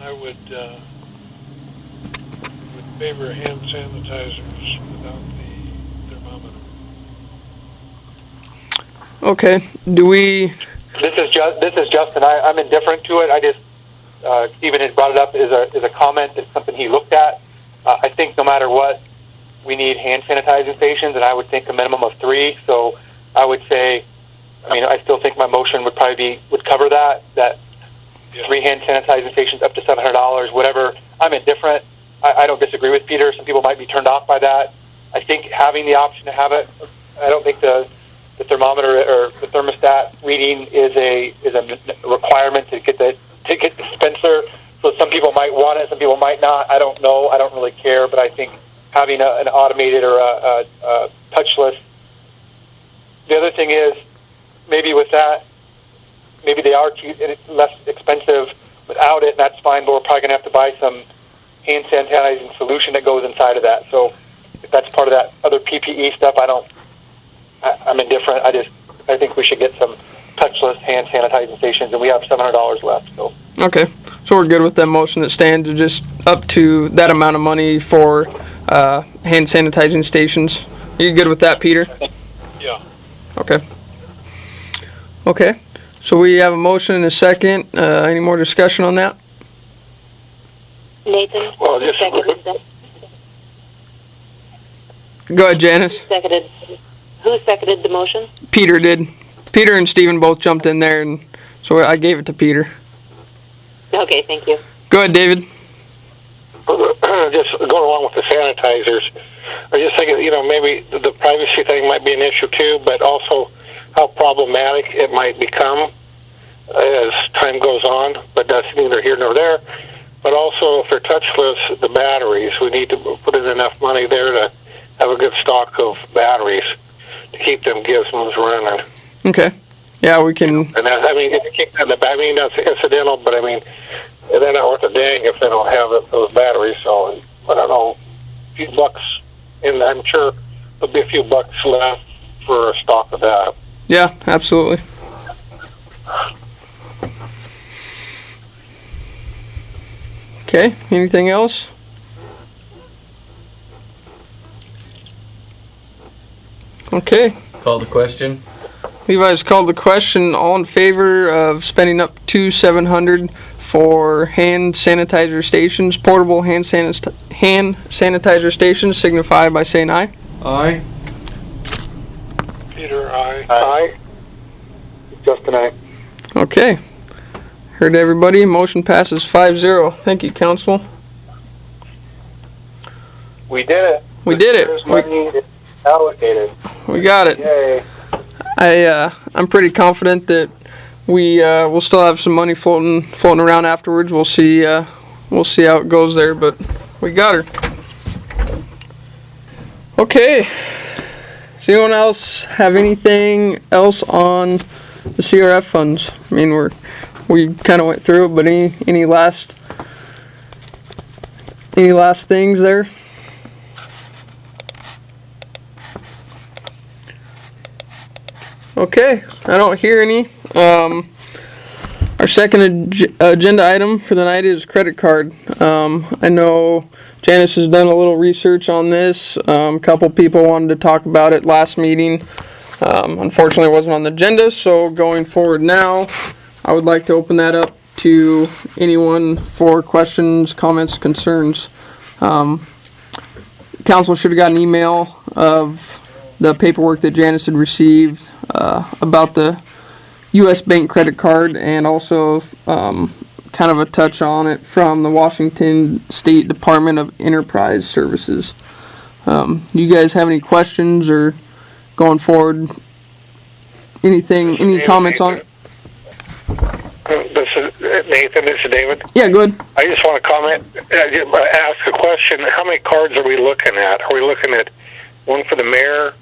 I would favor hand sanitizers without the thermometer. Okay. Do we? This is Justin. I'm indifferent to it. I just Stephen had brought it up as a comment. It's something he looked at. I think no matter what, we need hand sanitizing stations, and I would think a minimum of 3. So I would say, I still think my motion would cover that. Yeah. 3 hand sanitizing stations up to $700, whatever. I'm indifferent. I don't disagree with Peter. Some people might be turned off by that. I think having the option to have it, I don't think the thermometer or the thermostat reading is a requirement to get the dispenser. So some people might want it, some people might not. I don't know. I don't really care. But I think having an automated or a touchless. The other thing is, maybe with that, maybe they are less expensive without it, and that's fine. But we're probably going to have to buy some hand sanitizing solution that goes inside of that. So if that's part of that other PPE stuff, I'm indifferent. I think we should get some touchless hand sanitizing stations, and we have $700 left. So Okay. So we're good with that motion that stands, just up to that amount of money for hand sanitizing stations. Are you good with that, Peter? Yeah. Okay. Okay. So we have a motion and a second. Any more discussion on that? Nathan? Well, just- seconded that? Go ahead, Janice. Who seconded the motion? Peter did. Peter and Stephen both jumped in there, and so I gave it to Peter. Okay, thank you. Go ahead, David. Just going along with the sanitizers, I just think, maybe the privacy thing might be an issue too, but also how problematic it might become as time goes on, but that's neither here nor there. But also, if they're touchless, the batteries, we need to put in enough money there to have a good stock of batteries to keep them gizmos running. Okay. Yeah, we can. And that, if you keep that in the back, that's incidental, but they're not worth a dang if they don't have those batteries. So, I don't know, a few bucks, and I'm sure there'll be a few bucks left for a stock of that. Yeah, absolutely. Okay. Anything else? Okay. Call the question. Levi's called the question. All in favor of spending up to $700 for hand sanitizer stations, portable hand sanitizer stations, signify by saying aye. Aye. Peter, aye. Aye. Justin, aye. Okay. Heard everybody. Motion passes 5-0. Thank you, council. We did it. We did it. There's money allocated. We got it. Yay. I'm pretty confident that we'll still have some money floating around afterwards. We'll see how it goes there, but we got her. Okay. Does anyone else have anything else on the CRF funds? I mean, we kind of went through it, but any last things there? Okay, I don't hear any. Our second agenda item for the night is credit card. I know Janice has done a little research on this. A couple people wanted to talk about it last meeting. Unfortunately, it wasn't on the agenda, so going forward now, I would like to open that up to anyone for questions, comments, concerns. Council should have got an email of the paperwork that Janice had received about the U.S. Bank credit card, and also kind of a touch on it from the Washington State Department of Enterprise Services. You guys have any questions or going forward? Any comments on it? This is Nathan. This is David. Yeah, good. I just want to comment, ask a question. How many cards are we looking at? Are we looking at one for the mayor,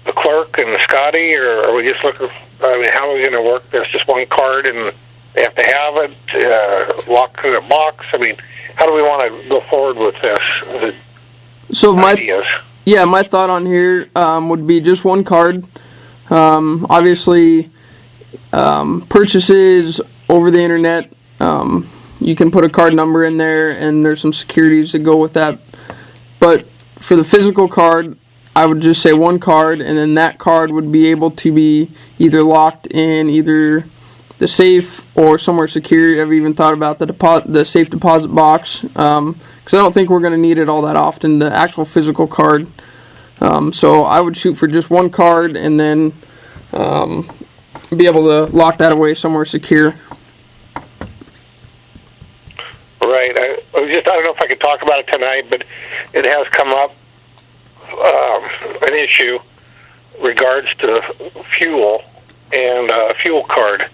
the clerk, and Scotty, or are we just looking? I mean, how are we going to work this? Just one card, and they have to have it locked in a box. I mean, how do we want to go forward with this? So ideas? my thought on here would be just one card. Obviously, purchases over the internet, you can put a card number in there, and there's some securities that go with that. But for the physical card, I would just say one card, and then that card would be able to be either locked in either the safe or somewhere secure. I've even thought about the safe deposit box, because I don't think we're going to need it all that often, the actual physical card. So I would shoot for just one card, and then be able to lock that away somewhere secure. Right. I don't know if I could talk about it tonight, but it has come up, an issue regards to fuel and fuel card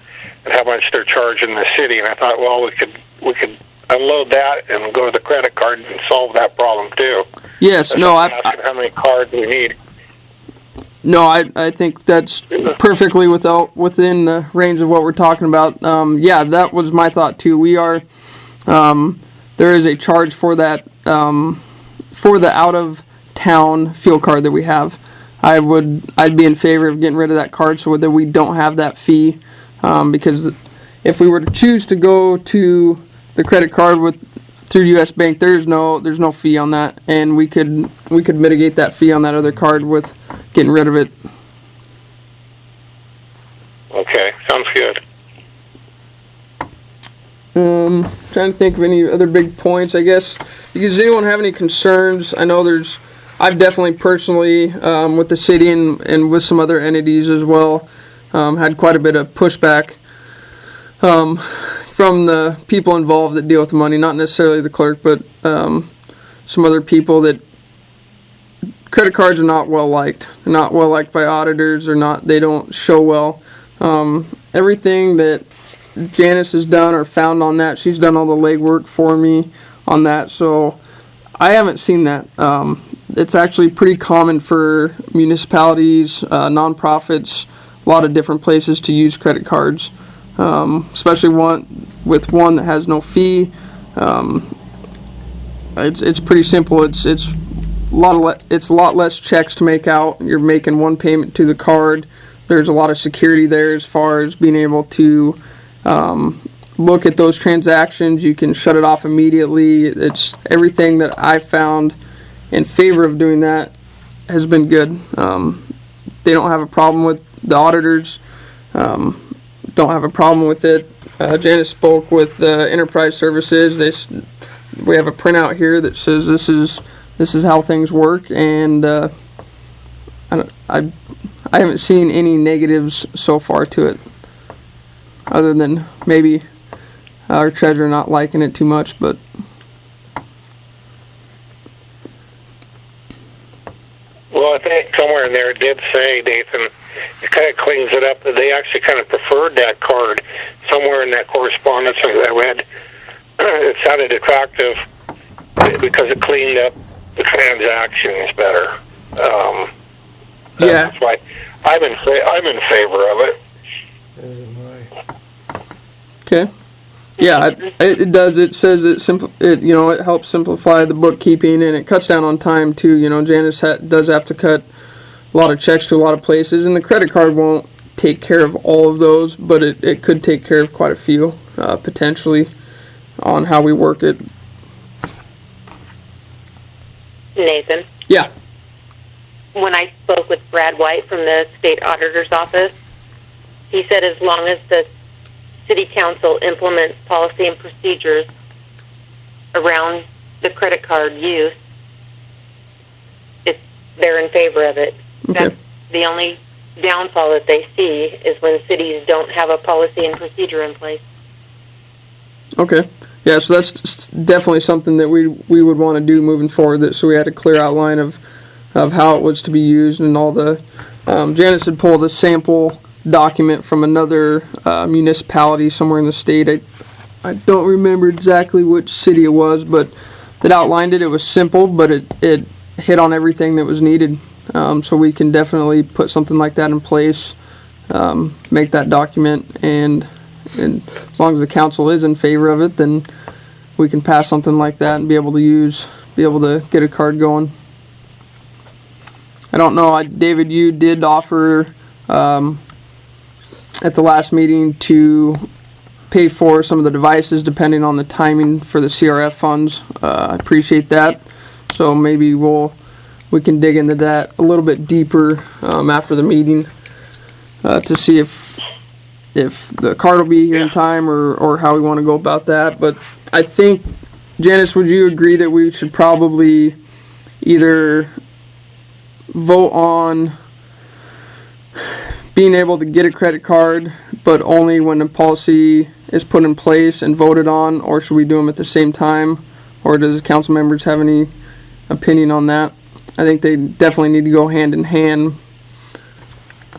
and how much they're charging the city. And I thought, well, we could unload that and go to the credit card and solve that problem too. Yes. That's No. asking how many cards we need. No, I think that's perfectly within the range of what we're talking about. Yeah, that was my thought too. We are there is a charge for that for the out of town fuel card that we have. I'd be in favor of getting rid of that card so that we don't have that fee, because if we were to choose to go to the credit card through U.S. Bank, there's no fee on that, and we could mitigate that fee on that other card with getting rid of it. Okay, sounds good. Trying to think of any other big points, I guess. Does anyone have any concerns? I know I've definitely personally, with the city and with some other entities as well, had quite a bit of pushback from the people involved that deal with the money, not necessarily the clerk, but some other people that credit cards are not well liked. They're not well liked by auditors, they don't show well. Everything that Janice has done or found on that, she's done all the legwork for me on that, so I haven't seen that. It's actually pretty common for municipalities, nonprofits, a lot of different places to use credit cards, especially one that has no fee. It's pretty simple. It's a lot less checks to make out. You're making one payment to the card. There's a lot of security there as far as being able to look at those transactions. You can shut it off immediately. It's everything that I found in favor of doing that has been good. They don't have a problem with the auditors. Don't have a problem with it. Janice spoke with Enterprise Services. We have a printout here that says this is how things work, and I haven't seen any negatives so far to it, other than maybe our treasurer not liking it too much, but. Well, I think somewhere in there it did say, Nathan, it kind of cleans it up that they actually kind of preferred that card. Somewhere in that correspondence that I read, it sounded attractive because it cleaned up the transactions better. Yeah. That's why I'm in favor of it. Okay. Yeah, it does. It says it helps simplify the bookkeeping, and it cuts down on time too. You know, Janice does have to cut a lot of checks to a lot of places, and the credit card won't take care of all of those, but it could take care of quite a few potentially on how we work it. Nathan, Yeah. when I spoke with Brad White from the state auditor's office, he said as long as the city council implements policy and procedures around the credit card use, they're in favor of it. Okay. That's the only downfall that they see is when cities don't have a policy and procedure in place. Okay. Yeah, so that's definitely something that we would want to do moving forward. So we had a clear outline of how it was to be used and all the. Janice had pulled a sample document from another municipality somewhere in the state. I don't remember exactly which city it was, but that outlined it. It was simple, but it hit on everything that was needed. So we can definitely put something like that in place, make that document, and as long as the council is in favor of it, then we can pass something like that and be able to get a card going. I don't know, David, you did offer at the last meeting to pay for some of the devices depending on the timing for the CRF funds. I appreciate that. So maybe we can dig into that a little bit deeper after the meeting to see if the card will be here in time or how we want to go about that. But I think, Janice, would you agree that we should probably either vote on being able to get a credit card, but only when the policy is put in place and voted on, or should we do them at the same time? Or does council members have any opinion on that? I think they definitely need to go hand in hand.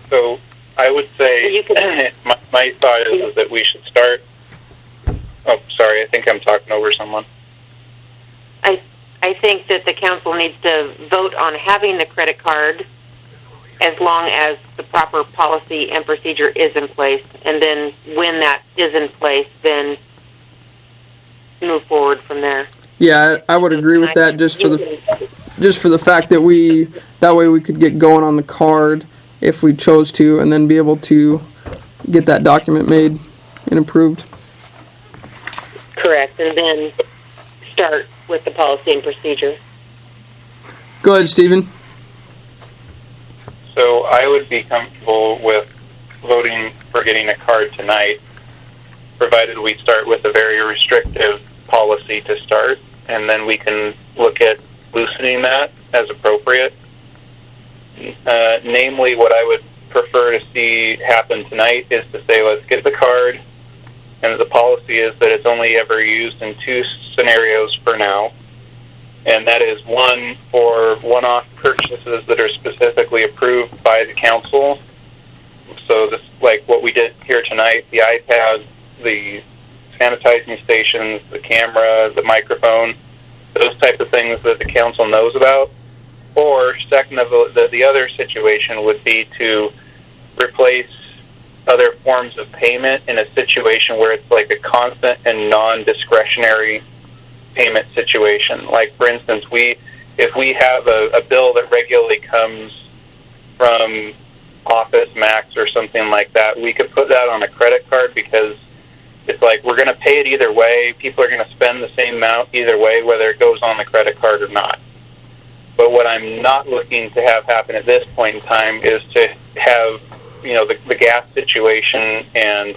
So I would say my thought is that we should start. Oh, sorry, I think I'm talking over someone. I think that the council needs to vote on having the credit card as long as the proper policy and procedure is in place. And then when that is in place, then move forward from there. Yeah, I would agree with that just for the fact that that way we could get going on the card if we chose to, and then be able to get that document made and approved. Correct, and then start with the policy and procedure. Go ahead, Stephen. So I would be comfortable with voting for getting a card tonight, provided we start with a very restrictive policy to start, and then we can look at loosening that as appropriate. Namely, what I would prefer to see happen tonight is to say, let's get the card, and the policy is that it's only ever used in two scenarios for now, and that is one for one-off purchases that are specifically approved by the council. So this, like what we did here tonight, the iPad, the sanitizing stations, the camera, the microphone, those type of things that the council knows about. Or second of the other situation would be to replace other forms of payment in a situation where it's like a constant and non-discretionary payment situation. Like, for instance, if we have a bill that regularly comes from Office Max or something like that, we could put that on a credit card because it's like we're going to pay it either way. People are going to spend the same amount either way, whether it goes on the credit card or not. But what I'm not looking to have happen at this point in time is to have, the gas situation and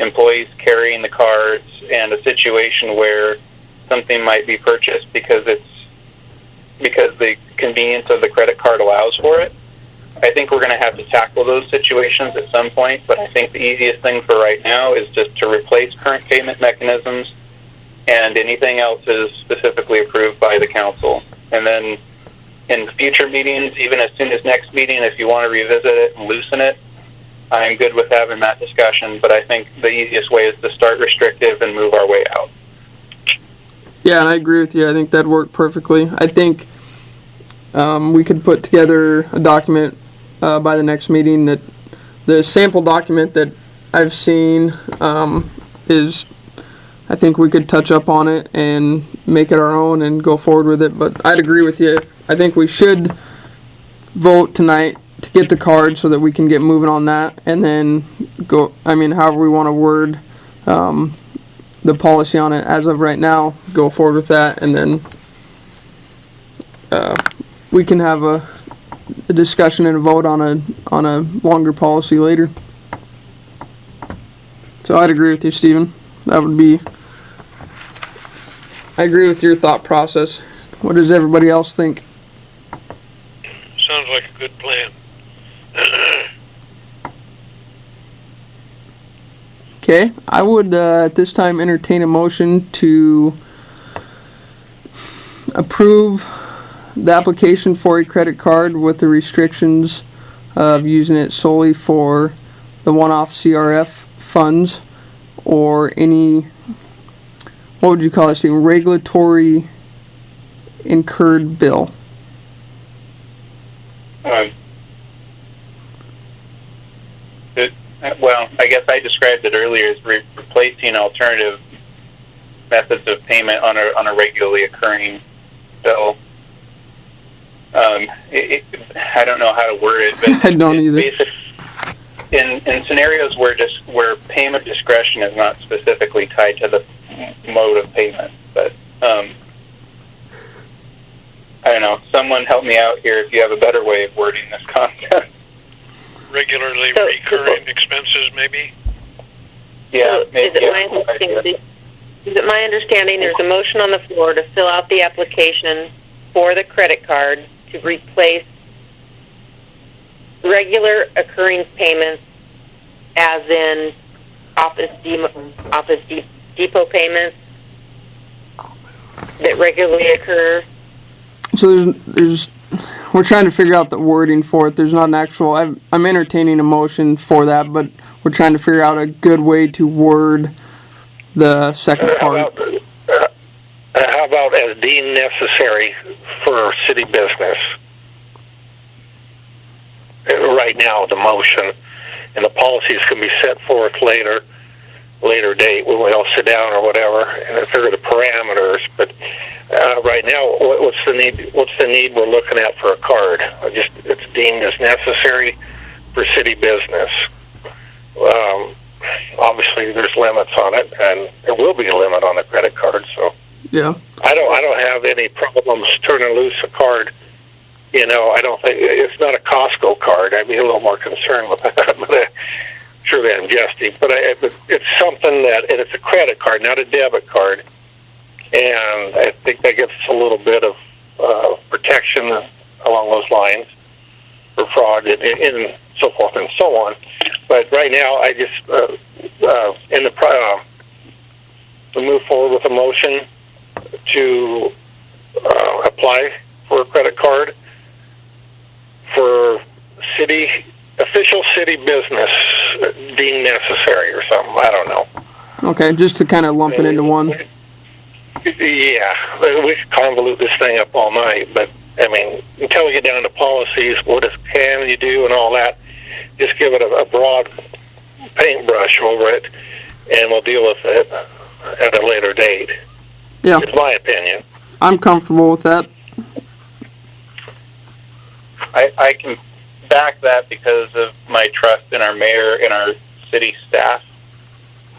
employees carrying the cards and a situation where something might be purchased because the convenience of the credit card allows for it. I think we're going to have to tackle those situations at some point, but I think the easiest thing for right now is just to replace current payment mechanisms, and anything else is specifically approved by the council. And then in future meetings, even as soon as next meeting, if you want to revisit it and loosen it, I'm good with having that discussion, but I think the easiest way is to start restrictive and move our way out. Yeah, and I agree with you. I think that'd work perfectly. I think we could put together a document by the next meeting. That the sample document that I've seen is, I think we could touch up on it and make it our own and go forward with it. But I'd agree with you. I think we should vote tonight to get the card so that we can get moving on that, and then go, however we want to word the policy on it as of right now, go forward with that, and then we can have a discussion and a vote on a longer policy later. So I'd agree with you, Stephen. That would be, I agree with your thought process. What does everybody else think? Sounds like a good plan. Okay, I would at this time entertain a motion to approve the application for a credit card with the restrictions of using it solely for the one-off CRF funds or any, what would you call it, Stephen, regulatory incurred bill. Well, I guess I described it earlier as replacing alternative methods of payment on a regularly occurring bill. I don't know how to word it, but I don't either. In scenarios where payment discretion is not specifically tied to the mode of payment, but I don't know. Someone help me out here if you have a better way of wording this concept. Regularly recurring expenses, maybe? Yeah, so is it my understanding there's a motion on the floor to fill out the application for the credit card to replace regular occurring payments, as in office depot payments that regularly occur? So there's we're trying to figure out the wording for it. There's not an actual, I'm entertaining a motion for that, but we're trying to figure out a good way to word the second part. How about as deemed necessary for city business? Right now, the motion and the policies can be set forth later date when we all sit down or whatever and figure the parameters. But right now, what's the need? What's the need we're looking at for a card? It's deemed as necessary for city business. Obviously, there's limits on it, and there will be a limit on the credit card. So yeah, I don't have any problems turning loose a card. I don't think it's not a Costco card. I'd be a little more concerned with that, but surely I'm jesting. But it's something that, and it's a credit card, not a debit card, and I think that gives us a little bit of protection along those lines for fraud and so forth and so on. But right now, I just move forward with a motion to apply for a credit card for official city business deemed necessary or something. I don't know. Okay, just to kind of lump it into one. Yeah, we could convolute this thing up all night, but until we get down to policies, what can you do and all that, just give it a broad paintbrush over it, and we'll deal with it at a later date. Yeah, it's my opinion. I'm comfortable with that. I can back that because of my trust in our mayor and our city staff.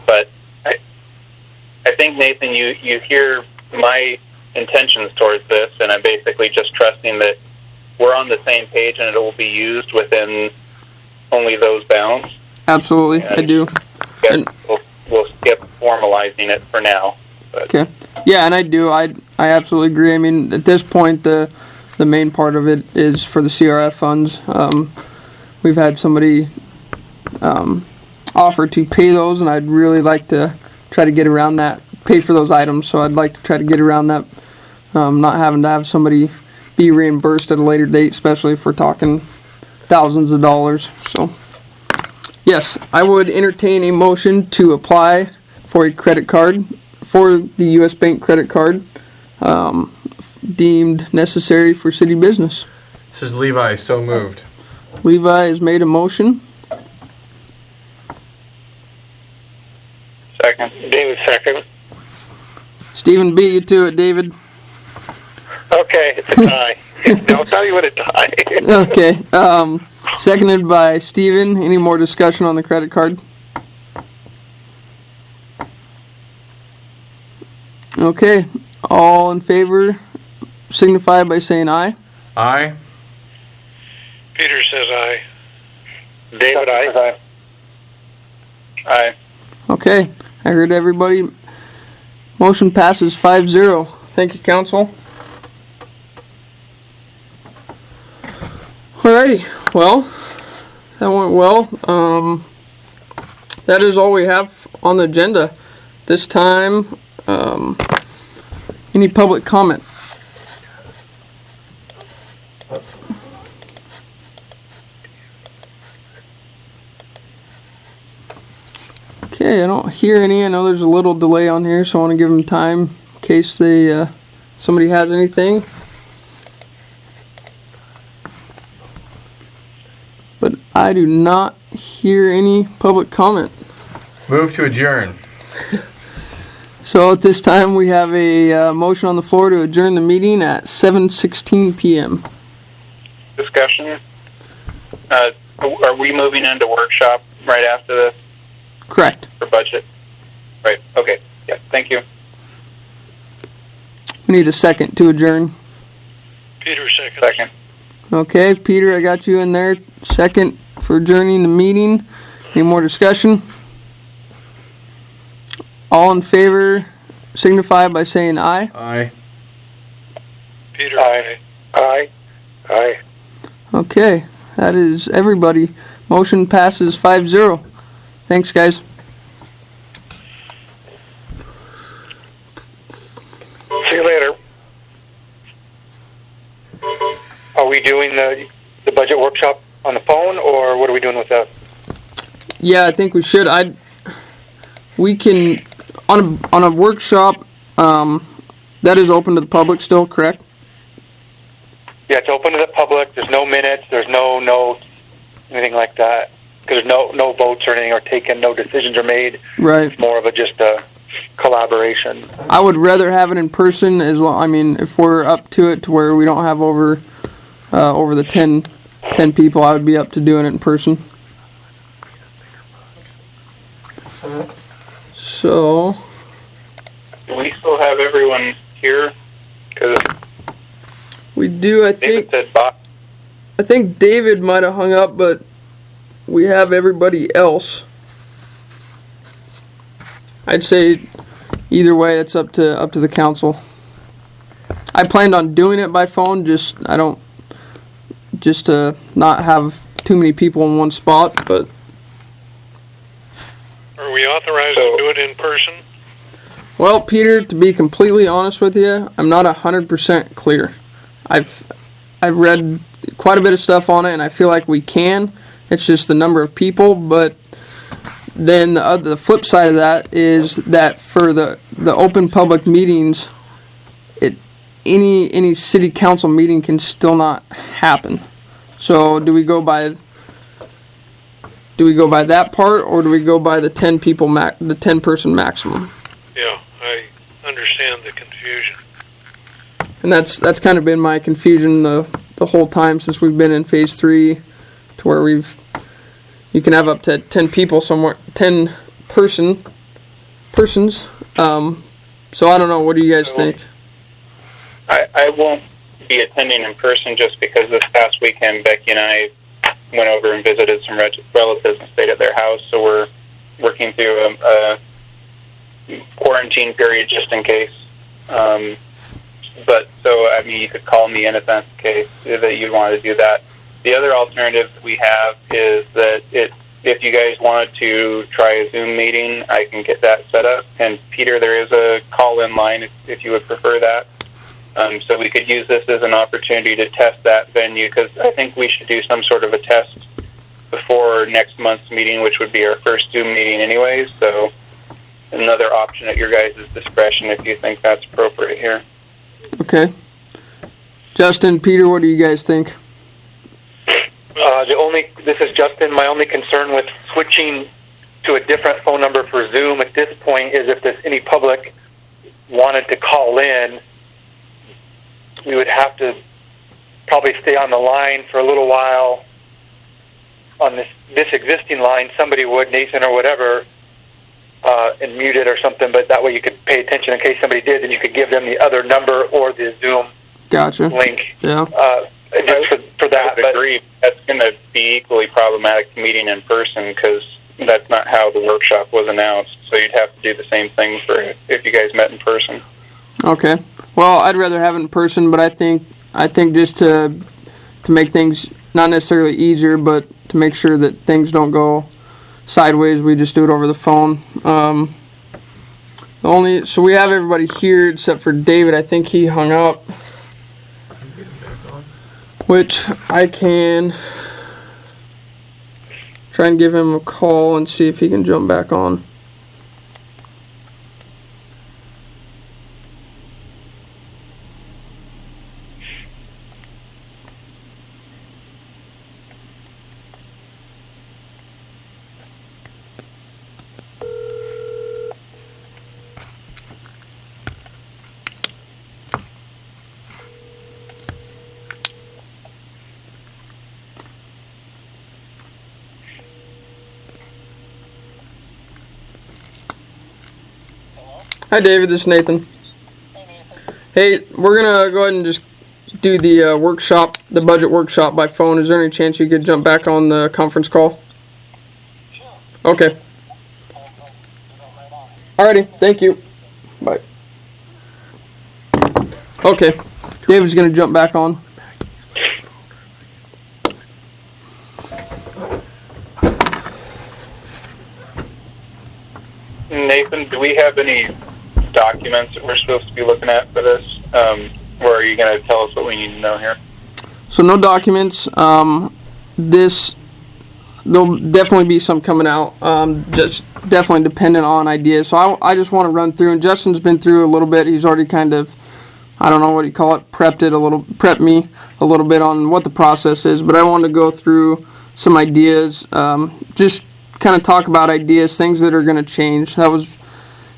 But I think, Nathan, you hear my intentions towards this, and I'm basically just trusting that we're on the same page and it will be used within only those bounds. Absolutely, and I do. we'll skip formalizing it for now. But Okay. Yeah, and I do. I absolutely agree. I mean, at this point, the main part of it is for the CRF funds. We've had somebody offer to pay those, and I'd really like to try to get around that, pay for those items. So I'd like to try to get around that, not having to have somebody be reimbursed at a later date, especially if we're talking thousands of dollars. So, yes, I would entertain a motion to apply for a credit card, for the U.S. Bank credit card, deemed necessary for city business. This is Levi, so moved. Levi has made a motion. second. David, second. Stephen beat you to it, David. Okay, it's a tie. I'll tell you what a tie. Okay. Seconded by Stephen. Any more discussion on the credit card? Okay. All in favor signify by saying aye. Aye. Peter says aye. David, aye. Aye. Okay. I heard everybody. Motion passes 5-0. Thank you, council. Alrighty. Well, that went well. That is all we have on the agenda this time. Any public comment? Okay, I don't hear any. I know there's a little delay on here, so I want to give them time in case they somebody has anything. But I do not hear any public comment. Move to adjourn. So at this time, we have a motion on the floor to adjourn the meeting at 7:16 p.m. Discussion. Are we moving into workshop right after this Correct. for budget? Right. Okay. Yeah. Thank you. We need a second to adjourn. Peter seconds. Second. Okay, Peter, I got you in there. Second for adjourning the meeting. Any more discussion? All in favor signify by saying aye. Aye. Peter, Aye. Aye. Aye. Okay, that is everybody. Motion passes 5-0. Thanks, guys. See you later. Are we doing the budget workshop on the phone, or what are we doing with that? Yeah, I think we should. We can on a workshop. That is open to the public still, correct? Yeah, it's open to the public. There's no minutes. There's no notes, anything like that. Because there's no votes or anything are taken. No decisions are made. Right. It's more of just a collaboration. I would rather have it in person. I mean, if we're up to it to where we don't have over the 10 people, I would be up to doing it in person. So, Do we still have everyone here? Because we do. I David think said bye. I think David might have hung up, but we have everybody else. I'd say either way, it's up to the council. I planned on doing it by phone, just to not have too many people in one spot. But are we authorized to do it in person? well, Peter, to be completely honest with you, I'm not 100% clear. I've read quite a bit of stuff on it, and I feel like we can. It's just the number of people, but then the flip side of that is that for the open public meetings, any city council meeting can still not happen. So do we go by that part, or do we go by the 10 people the 10 person maximum? Yeah, I understand the confusion. And that's kind of been my confusion the whole time since we've been in phase 3, to where you can have up to 10 people somewhere, 10 persons. So I don't know. What do you guys think? I won't be attending in person just because this past weekend Becky and I went over and visited some relatives and stayed at their house. So we're working through a quarantine period just in case. But so, I mean, you could call me in if that's the case that you want to do that. The other alternative that we have is that if you guys wanted to try a Zoom meeting, I can get that set up. And Peter, there is a call-in line if you would prefer that. So we could use this as an opportunity to test that venue, because I think we should do some sort of a test before next month's meeting, which would be our first Zoom meeting anyways. So another option at your guys' discretion if you think that's appropriate here. Okay. Justin, Peter, what do you guys think? This is Justin. My only concern with switching to a different phone number for Zoom at this point is if there's any public wanted to call in, we would have to probably stay on the line for a little while on this existing line. Somebody would, Nathan or whatever, and mute it or something, but that way you could pay attention in case somebody did, and you could give them the other number or the Zoom link. Yeah. Just for that. I would agree. That's going to be equally problematic meeting in person, because that's not how the workshop was announced. So you'd have to do the same thing for if you guys met in person. Okay. Well, I'd rather have it in person, but I think just to make things not necessarily easier, but to make sure that things don't go sideways, we just do it over the phone. So we have everybody here except for David. I think he hung up, which I can try and give him a call and see if he can jump back on. Hi David, this is Nathan. Hey, we're gonna go ahead and just do the workshop, the budget workshop by phone. Is there any chance you could jump back on the conference call? Sure. Okay. Alrighty, thank you. Bye. Okay, David's gonna jump back on. Nathan, do we have any documents that we're supposed to be looking at for this? Or are you going to tell us what we need to know here? So no documents. There'll definitely be some coming out. Just definitely dependent on ideas. So I just want to run through, and Justin's been through a little bit. He's already kind of, I don't know what you call it, prepped me a little bit on what the process is. But I wanted to go through some ideas, just kind of talk about ideas, things that are going to change. That was,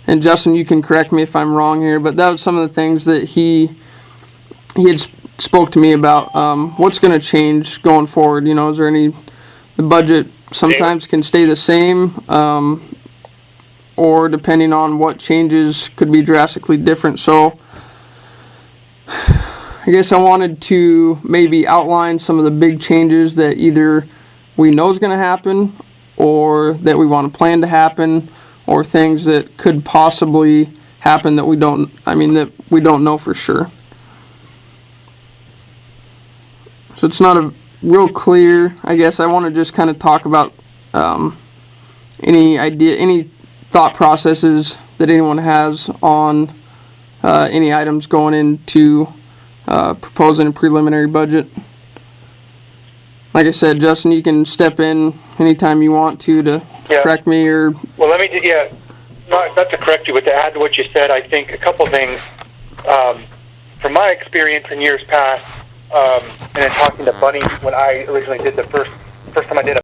and Justin, you can correct me if I'm wrong here, but that was some of the things that he had spoke to me about. What's going to change going forward? You know, is there any, the budget sometimes can stay the same, or depending on what changes could be drastically different. So I guess I wanted to maybe outline some of the big changes that either we know is going to happen, or that we want to plan to happen, or things that could possibly happen that we don't know for sure. So it's not a real clear, I guess I want to just kind of talk about any thought processes that anyone has on any items going into proposing a preliminary budget. Like I said, Justin, you can step in anytime you want to correct me or... Well, let me, not to correct you, but to add to what you said, I think a couple things. From my experience in years past, and in talking to Bunny when I originally did the first time I did a